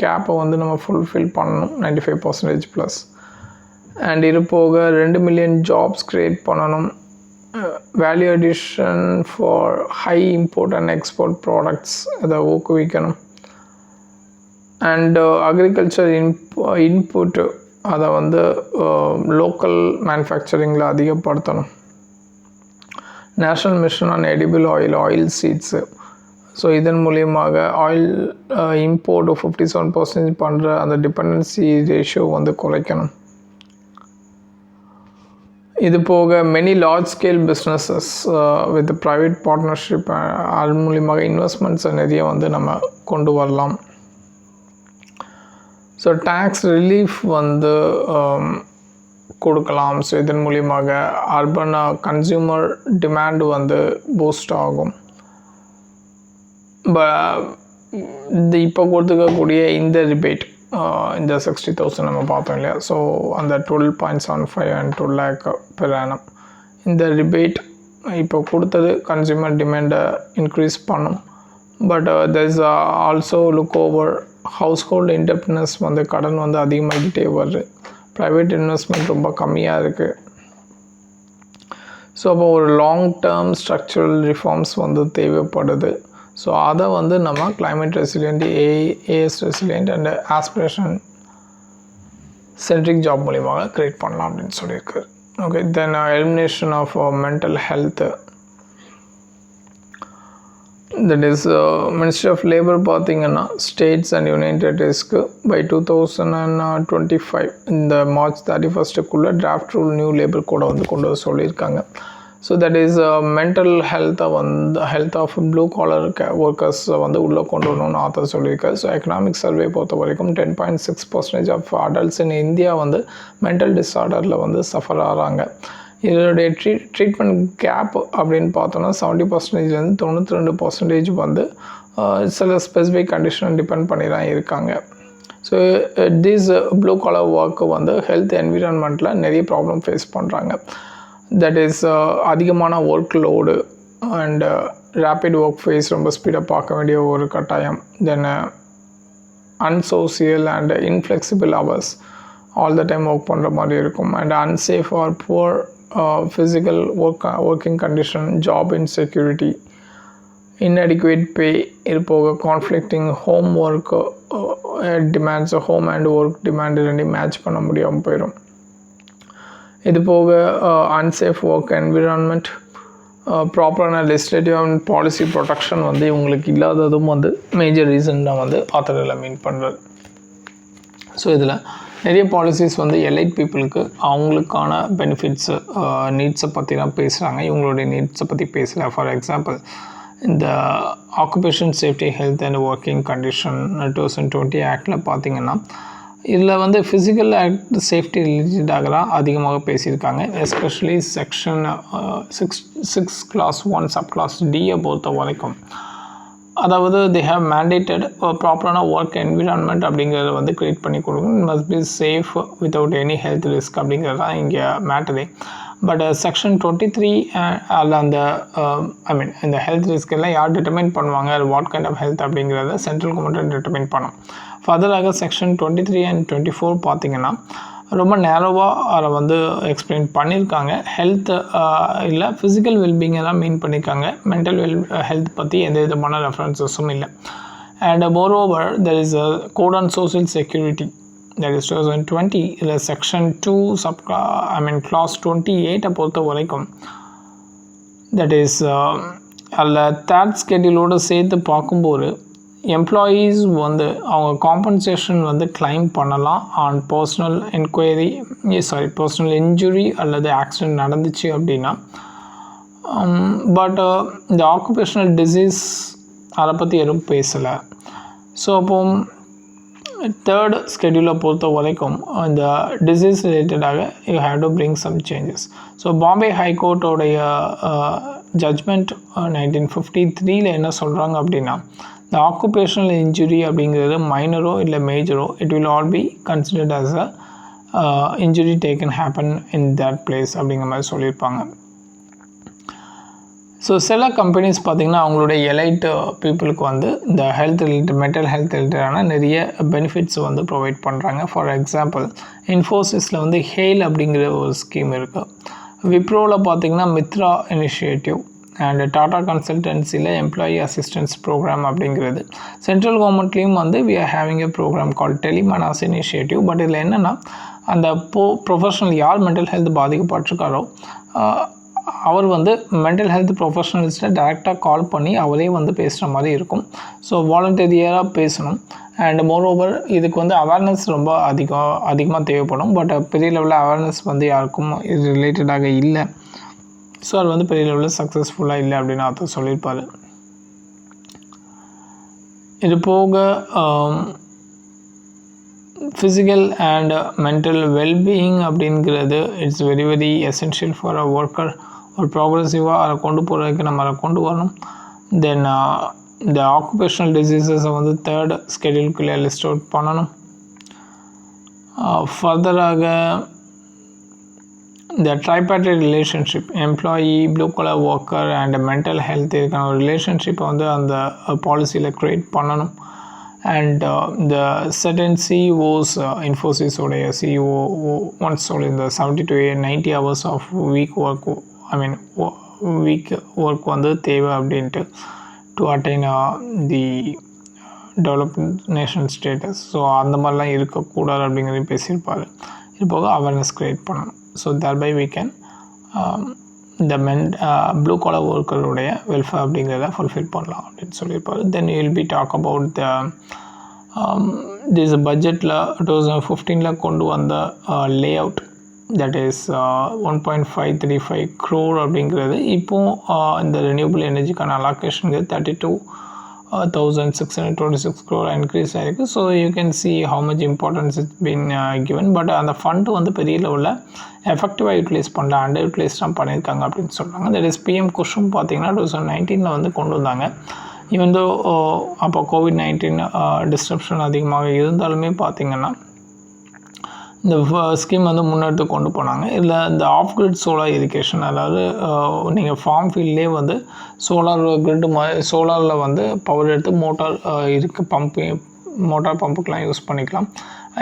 கேப்பை வந்து நம்ம ஃபுல்ஃபில் பண்ணணும், 95%+. அண்ட் இது போக 2 மில்லியன் ஜாப்ஸ் க்ரியேட் பண்ணணும். Value addition for high import and export products அதை ஊக்குவிக்கணும். அண்ட் அக்ரிகல்ச்சர் இன்புட் அதை வந்து லோக்கல் மேனுஃபேக்சரிங்கில் அதிகப்படுத்தணும். National mission on edible oil seeds. ஸோ இதன் மூலியமாக ஆயில் இம்போர்ட் 57% பண்ணுற அந்த டிபெண்டன்சி ரேஷியோ வந்து குறைக்கணும். இது போக many large scale businesses with private partnership அது மூலியமாக இன்வெஸ்ட்மெண்ட்ஸை நிறைய வந்து நம்ம கொண்டு வரலாம். ஸோ டேக்ஸ் ரிலீஃப் வந்து கொடுக்கலாம். ஸோ இதன் மூலியமாக அர்பன் கன்சியூமர் டிமாண்ட் வந்து பூஸ்ட் ஆகும். இப்போ கொடுத்துக்கக்கூடிய இந்த ரிபேட் இந்த 60,000 நம்ம பார்த்தோம் இல்லையா. ஸோ அந்த 12.75 and 2 lakh per annum இந்த ரிபேட் இப்போ கொடுத்தது கன்சியூமர் டிமாண்டை இன்க்ரீஸ் பண்ணும். But there is also look over household indebtedness வந்து கடன் வந்து அதிகமாகிட்டே வருது. ப்ரைவேட் இன்வெஸ்ட்மெண்ட் ரொம்ப கம்மியாக இருக்குது. ஸோ அப்போ ஒரு லாங் டேர்ம் ஸ்ட்ரக்சரல் ரிஃபார்ம்ஸ் வந்து தேவைப்படுது. ஸோ அதை வந்து நம்ம climate resilient, AS resilient and aspiration centric job மூலியமாக க்ரியேட் பண்ணலாம் அப்படின்னு சொல்லியிருக்காரு. Okay, then elimination of mental health. That is ministry of labour பார்த்திங்கன்னா ஸ்டேட்ஸ் அண்ட் யூனியன் டெரிட்டரிஸ்க்கு பை 2025 இந்த March 31க்குள்ளே டிராஃப்ட் ரூல் நியூ லேபர் கோடை வந்து கொண்டு வர சொல்லியிருக்காங்க. ஸோ தட் இஸ் மென்டல் ஹெல்த்தை வந்து ஹெல்த் ஆஃப் ப்ளூ காலர் ஒர்க்கர்ஸை வந்து உள்ளே கொண்டு வரணும்னு ஆத்தர் சொல்லியிருக்காரு. ஸோ எக்கனாமிக் சர்வே பொறுத்த வரைக்கும் 10.6% ஆஃப் அடல்ட்ஸ் இன் இந்தியா வந்து மென்டல் டிஸார்டரில் வந்து சஃபர் ஆகிறாங்க. இதோடைய ட்ரீட்மெண்ட் கேப் அப்படின்னு பார்த்தோன்னா 70%லேருந்து 92% வந்து சில ஸ்பெசிஃபிக் கண்டிஷன் டிபெண்ட் பண்ணி தான் இருக்காங்க. So this blue collar work வந்து ஹெல்த் என்விரான்மெண்ட்டில் நிறைய ப்ராப்ளம் ஃபேஸ் பண்ணுறாங்க. தட் இஸ் அதிகமான work load, and rapid work pace ரொம்ப ஸ்பீடாக பார்க்க வேண்டிய ஒரு கட்டாயம். Then unsocial and inflexible hours, all the time work பண்ணுற மாதிரி இருக்கும். And unsafe or poor physical working condition, job insecurity, inadequate pay, இது போக conflicting home work demands, home and work demand ரெண்டையும் மேட்ச் பண்ண முடியாமல் போயிடும். இது போக unsafe work environment, ப்ராப்பரான லெஜிஸ்லேட்டிவ் அண்ட் பாலிசி ப்ரொடெக்ஷன் வந்து இவங்களுக்கு இல்லாததும் வந்து மேஜர் ரீசன் தான் வந்து ஆத்தரில் மீன் பண்ணுறது. ஸோ இதில் நிறைய பாலிசிஸ் வந்து எலைட் பீப்புளுக்கு அவங்களுக்கான பெனிஃபிட்ஸு நீட்ஸை பற்றி தான் பேசுகிறாங்க, இவங்களுடைய நீட்ஸை பற்றி பேசலை. ஃபார் எக்ஸாம்பிள் இந்த occupation safety health and working condition 2020 ஆக்டில் பார்த்திங்கன்னா இதில் வந்து ஃபிசிக்கல் ஆக்ட் சேஃப்டி ரிலேட்டடாக தான் அதிகமாக பேசியிருக்காங்க. Especially section 6 clause 1 sub clause டியை பொறுத்த வரைக்கும், அதாவது தே ஹேவ் மேண்டேட்டட் ப்ராப்பரான ஒர்க் என்விரான்மெண்ட் அப்படிங்கிறத வந்து க்ரியேட் பண்ணி கொடுக்கணும். It must be safe without any health risk அப்படிங்கிறது தான் இங்கே மேட்டரே. பட் செக்ஷன் 23 அதில் அந்த இந்த ஹெல்த் ரிஸ்க் எல்லாம் யார் டிட்டர்மைன் பண்ணுவாங்க, அது வாட் கைண்ட் ஆஃப் ஹெல்த் அப்படிங்கிறத சென்ட்ரல் கவர்மெண்ட் டிட்டர்மைன் பண்ணும். ஃபர்தராக செக்ஷன் 23 and 24 பார்த்திங்கன்னா ரொம்ப நேரோவாக அதை வந்து எக்ஸ்பிளைன் பண்ணியிருக்காங்க. ஹெல்த் இல்லை ஃபிசிக்கல் வெல்பீங்கை தான் மீன் பண்ணியிருக்காங்க. மென்டல் ஹெல்த் பற்றி எந்த விதமான ரெஃபரன்சஸும் இல்லை. And moreover there is a code on social security, that is 2020 இல்லை செக்ஷன் 2 கிளாஸ் 28 பொறுத்த வரைக்கும் தட் இஸ் அதில் தேர்ட் ஸ்கெடியூலோடு சேர்த்து பார்க்கும்போது எம்ப்ளாயீஸ் வந்து அவங்க காம்பன்சேஷன் வந்து கிளைம் பண்ணலாம் ஆன் பர்சனல் இன்ஜுரி அல்லது ஆக்சிடெண்ட் நடந்துச்சு அப்படின்னா. பட் இந்த ஆக்குபேஷனல் டிசீஸ் அதை பற்றி எதுவும் பேசலை. ஸோ அப்போ தேர்ட் ஸ்கெடியூலை பொறுத்த வரைக்கும் இந்த டிசீஸ் ரிலேட்டடாக you have to bring some changes. So Bombay ஹைகோர்ட்டோடைய ஜட்ஜ்மெண்ட் 1953 என்ன சொல்கிறாங்க அப்படின்னா, இந்த ஆக்குபேஷனல் இன்ஜுரி அப்படிங்கிறது மைனரோ இல்லை மேஜரோ, it will all be considered as a injury taken happen in that place அப்படிங்கிற மாதிரி சொல்லியிருப்பாங்க. ஸோ சில கம்பெனிஸ் பார்த்திங்கன்னா அவங்களுடைய எலைட் பீப்புளுக்கு வந்து இந்த ஹெல்த் ரிலேட்டட் மென்டல் ஹெல்த் ரிலேட்டடான நிறைய பெனிஃபிட்ஸ் வந்து ப்ரொவைட் பண்ணுறாங்க. ஃபார் எக்ஸாம்பிள் இன்ஃபோசிஸில் வந்து ஹெயில் அப்படிங்கிற ஒரு ஸ்கீம் இருக்குது. விப்ரோவில் பார்த்திங்கன்னா மித்ரா இனிஷியேட்டிவ் அண்ட் டாடா கன்சல்டன்சியில் எம்ப்ளாயி அசிஸ்டன்ஸ் ப்ரோக்ராம் அப்படிங்கிறது. சென்ட்ரல் கவர்மெண்ட்லேயும் வந்து we are having a programme call Telemanas initiative. But இதில் என்னென்னா அந்த ப்ரொஃபஷனல் யார் மென்டல் ஹெல்த் பாதிக்கப்பட்டிருக்காரோ அவர் வந்து மென்டல் ஹெல்த் ப்ரொஃபஷனலிஸ்ட்டை டைரெக்டாக கால் பண்ணி அவரே வந்து பேசுகிற மாதிரி இருக்கும். ஸோ வாலண்டியராக பேசணும். அண்ட் மோர் ஓவர் இதுக்கு வந்து அவேர்னஸ் ரொம்ப அதிகமாக தேவைப்படும். பட் பெரிய லெவலில் அவேர்னஸ் வந்து யாருக்கும் இது ரிலேட்டடாக இல்லை. ஸோ அது வந்து பெரிய லெவலில் சக்ஸஸ்ஃபுல்லாக இல்லை அப்படின்னு அர்த்தம் சொல்லியிருப்பார். இது போக ஃபிசிக்கல் அண்ட் மென்டல் வெல்பீயிங் அப்படிங்கிறது it's very very essential for a worker. ஒரு ப்ராக்ரெசிவாக அதை கொண்டு போகிறதுக்கு நம்ம அதை கொண்டு வரணும். தென் இந்த ஆக்குபேஷனல் டிசீசஸை வந்து தேர்ட் ஸ்கெடியூலுக்குள்ளே லிஸ்ட் அவுட் பண்ணணும். ஃபர்தராக இந்த tripartite relationship, employee, blue collar worker and mental health இருக்கான ஒரு ரிலேஷன்ஷிப்பை வந்து அந்த பாலிசியில் க்ரியேட் பண்ணணும். அண்ட் இந்த certain CEOs, இன்ஃபோசிஸோடைய CEO ஒன்ஸ் சொல்லியிருந்த 70 to 90 hours of week work வந்து தேவை அப்படின்ட்டு to attain the developed nation status. So அந்த மாதிரிலாம் இருக்கக்கூடாது அப்படிங்கிறதையும் பேசியிருப்பார். இது போக அவேர்னஸ் க்ரியேட் பண்ணணும். ஸோ thereby we can இந்த ப்ளூ காலர் ஒர்க்கருடைய வெல்ஃபேர் அப்படிங்கிறத ஃபுல்ஃபில் பண்ணலாம் அப்படின்னு சொல்லியிருப்பார். தென் you will be talk about the this பட்ஜெட்டில் 2015 கொண்டு வந்த layout, that is 1.535 crore அப்படிங்கிறது இப்போது இந்த ரெனியூபிள் எனர்ஜிக்கான அலோகேஷனுக்கு 32,626 crore இன்க்ரீஸ் ஆகிருக்கு. So you can see how much importance it's been given. But அந்த ஃபண்டு வந்து பெரிய லெவலில் எஃபெக்டிவாக யூட்டிலைஸ் பண்ணல, அண்டர் யூட்டிலைஸ் தான் பண்ணியிருக்காங்க அப்படின்னு சொல்கிறாங்க. தட் இஸ் PM குஷும் பார்த்திங்கன்னா 2019 வந்து கொண்டு வந்தாங்க. ஈவன் தோ அப்போ COVID-19 டிஸ்ட்ரப்ஷன் அதிகமாக இருந்தாலுமே பார்த்திங்கன்னா இந்த ஸ்கீம் வந்து முன்னெடுத்து கொண்டு போனாங்க. இதில் இந்த ஆஃப் கிரிட் சோலார் இரிகேஷன், அதாவது நீங்கள் ஃபார்ம் ஃபீல்ட்லேயே வந்து சோலார் கிரிட் சோலாரில் வந்து பவர் எடுத்து மோட்டார் மோட்டார் பம்புக்கெலாம் யூஸ் பண்ணிக்கலாம்.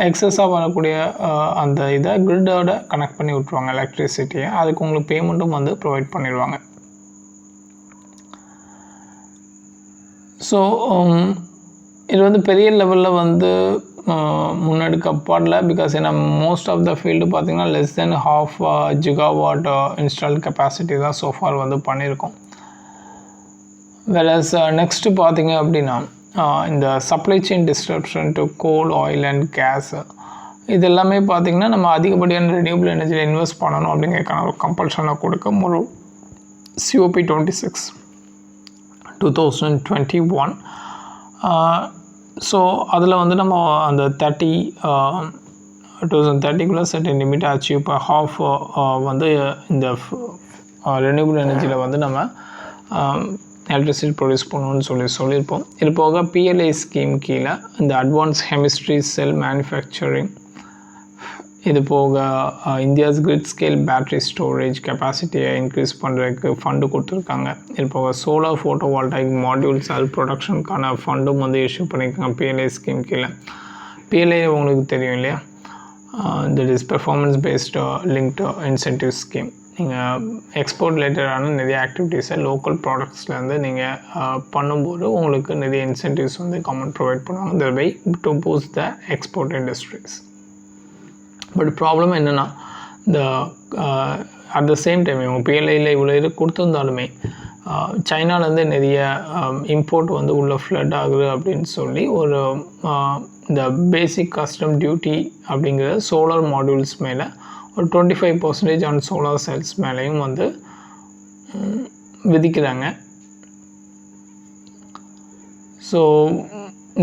எக்ஸஸாக வரக்கூடிய அந்த இதை கிரிட்டோட கனெக்ட் பண்ணி விட்ருவாங்க எலக்ட்ரிசிட்டியை. அதுக்கு உங்களுக்கு பேமெண்ட்டும் வந்து ப்ரொவைட் பண்ணிடுவாங்க. ஸோ இது வந்து பெரிய லெவலில் வந்து முன்னெடுக்கப்படல. பிகாஸ் ஏன்னா மோஸ்ட் ஆஃப் த ஃபீல்டு பார்த்திங்கன்னா less than ½ GW install capacity தான் சோஃபார் வந்து பண்ணியிருக்கோம். வேறஸ் நெக்ஸ்ட்டு பார்த்திங்க அப்படின்னா இந்த supply chain disruption to coal, oil and gas, இது எல்லாமே பார்த்திங்கன்னா நம்ம அதிகப்படியான ரெனியூபிள் எனர்ஜியில் இன்வெஸ்ட் பண்ணணும் அப்படிங்கிறதுக்கான ஒரு கம்பல்ஷனை கொடுக்க ஒரு COP 26 2021. ஸோ அதில் வந்து நம்ம அந்த 2030 செர்டன் லிமிட்டை அச்சீவ் ½ வந்து இந்த ரெனியூபிள் எனர்ஜியில் வந்து நம்ம எலக்ட்ரிசிட்டி ப்ரொடியூஸ் பண்ணணும்னு சொல்லியிருப்போம். இது போக PLI ஸ்கீம் கீழே இந்த அட்வான்ஸ் கெமிஸ்ட்ரி செல் மேனுஃபேக்சரிங், இது போக India's grid scale battery storage கெப்பாசிட்டியை இன்க்ரீஸ் பண்ணுறதுக்கு ஃபண்டு கொடுத்துருக்காங்க. இது போக சோலார் ஃபோட்டோவால்டாயிக் மாடியூல் செல் ப்ரொடக்ஷனுக்கான ஃபண்டும் வந்து இஷ்யூ பண்ணியிருக்காங்க PLI ஸ்கீம் கீழே. PLI உங்களுக்கு தெரியும் இல்லையா, that is performance based linked incentive scheme. நீங்கள் எக்ஸ்போர்ட் ரிலேட்டடான நிறைய ஆக்டிவிட்டீஸை லோக்கல் ப்ராடக்ட்ஸ்லேருந்து நீங்கள் பண்ணும்போது உங்களுக்கு நிறைய இன்சென்டிவ்ஸ் வந்து கவர்மெண்ட் ப்ரொவைட் பண்ணுவாங்க. That by to boost the export industries. But problem என்னென்னா, இந்த அட் த சேம் டைம் இவங்க PLIயில் இவ்வளோ இது கொடுத்துருந்தாலுமே சைனாலேருந்து நிறைய இம்போர்ட் வந்து உள்ள ஃப்ளட் ஆகுது அப்படின்னு சொல்லி ஒரு இந்த பேசிக் கஸ்டம் டியூட்டி அப்படிங்கிற சோலார் மாடியூல்ஸ் மேலே ஒரு 25% ஆன் சோலார் செல்ஸ் மேலேயும் வந்து விதிக்கிறாங்க. ஸோ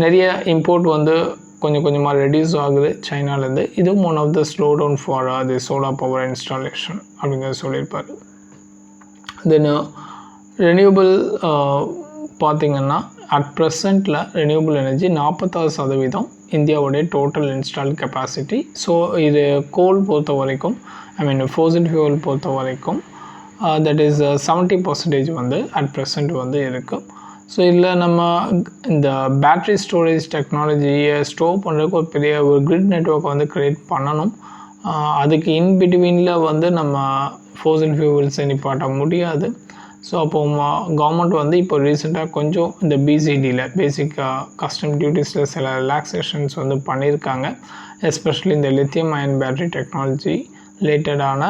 நிறைய இம்போர்ட் வந்து கொஞ்சம் கொஞ்சமாக ரெடியூஸ் ஆகுது சைனாலேருந்து. இதுவும் one of the slow down for the solar power installation அப்படிங்கிறத சொல்லியிருப்பார். தென் ரெனியூபிள் பார்த்திங்கன்னா அட் ப்ரெசண்ட்டில் ரெனியூபிள் எனர்ஜி 46% இந்தியாவுடைய டோட்டல் இன்ஸ்டால் கெப்பாசிட்டி. ஸோ இது கோல் பொறுத்த வரைக்கும், ஃபோசில் ஃபியூவல் பொறுத்த வரைக்கும் தட் இஸ் 70% வந்து அட் ப்ரெசண்ட் வந்து இருக்குது. ஸோ இதில் நம்ம இந்த பேட்ரி ஸ்டோரேஜ் டெக்னாலஜியை ஸ்டோர் பண்ணுறதுக்கு ஒரு பெரிய ஒரு கிரிட் நெட்வொர்க்கை வந்து க்ரியேட் பண்ணணும். அதுக்கு இன்பிட்வீனில் வந்து நம்ம ஃபோசில் ஃபியூவல்ஸை நிப்பாட்ட முடியாது. ஸோ அப்போது கவர்மெண்ட் வந்து இப்போ ரீசெண்டாக கொஞ்சம் இந்த BCDயில் பேசிக் கஸ்டம் டியூட்டிஸில் சில ரிலாக்ஸேஷன்ஸ் வந்து பண்ணியிருக்காங்க. எஸ்பெஷலி இந்த லித்தியம் அயன் பேட்ரி டெக்னாலஜி ரிலேட்டடான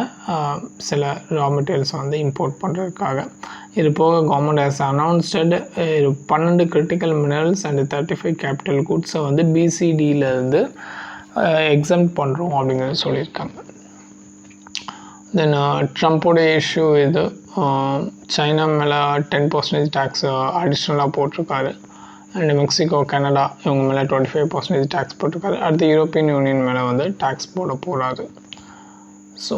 சில ரா மெட்டீரியல்ஸை வந்து இம்போர்ட் பண்ணுறதுக்காக. இது போக government has announced 12 critical minerals and 35 capital குட்ஸை வந்து BCDயிலேருந்து எக்ஸம்ட் பண்ணுறோம் அப்படிங்கிறது சொல்லியிருக்காங்க. தென் ட்ரம்ப்போடைய இஷ்யூ இது, சைனா மேலே 10% டேக்ஸ் அடிஷ்னலாக போட்டிருக்காரு. அண்ட் மெக்சிகோ, கனடா இவங்க மேலே 25% டேக்ஸ் போட்டிருக்காரு. அடுத்து யூரோப்பியன் யூனியன் மேலே வந்து டேக்ஸ் போடாது. ஸோ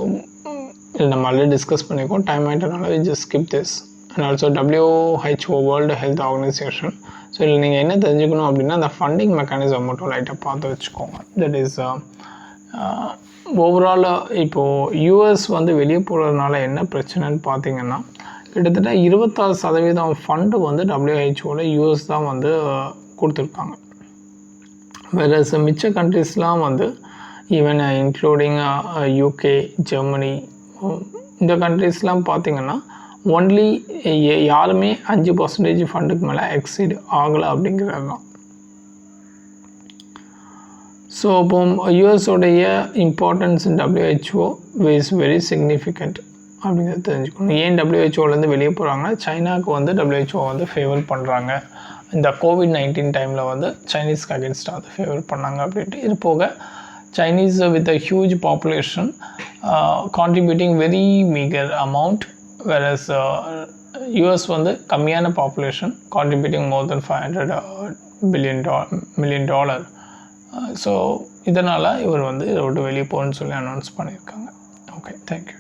இது நம்ம ஆல்ரெடி டிஸ்கஸ் பண்ணியிருக்கோம். டைம் ஆகிட்டனால just skip this. And also WHO world health organisation. So இதில் நீங்கள் என்ன தெரிஞ்சுக்கணும் அப்படின்னா, அந்த ஃபண்டிங் மெக்கானிசம் மட்டும் லைட்டாக பார்த்து வச்சுக்கோங்க. தட் இஸ் ஓவரால் இப்போது US வந்து வெளியே போகிறதுனால என்ன பிரச்சனைன்னு பார்த்தீங்கன்னா, கிட்டத்தட்ட 26% ஃபண்டு வந்து WHOவில் US தான் வந்து கொடுத்துருக்காங்க. வேறு மிச்ச கண்ட்ரிஸ்லாம் வந்து ஈவன் இன்க்ளூடிங் UK, ஜெர்மனி, இந்த கண்ட்ரிஸ்லாம் பார்த்திங்கன்னா ஒன்லி யாருமே 5% ஃபண்டுக்கு மேலே எக்ஸீட் ஆகலை அப்படிங்கிறது தான். ஸோ இப்போ யூஎஸோடைய importance in WHO is very significant அப்படிங்கிறது தெரிஞ்சுக்கணும். ஏன் WHO வெளியே போகிறாங்க, சைனாவுக்கு வந்து WHO வந்து ஃபேவர் பண்ணுறாங்க. இந்த COVID-19 டைமில் வந்து சைனீஸ்க்கு அகேன்ஸ்டாக வந்து ஃபேவர் பண்ணாங்க அப்படின்ட்டு. இது போக Chinese with a huge population contributing very meager amount, whereas US வந்து கம்மியான population contributing more than $500 million. So இதனால் இவர் வந்து இதை விட்டு வெளியே போகணுன்னு சொல்லி அனௌன்ஸ் பண்ணியிருக்காங்க. Okay, thank you.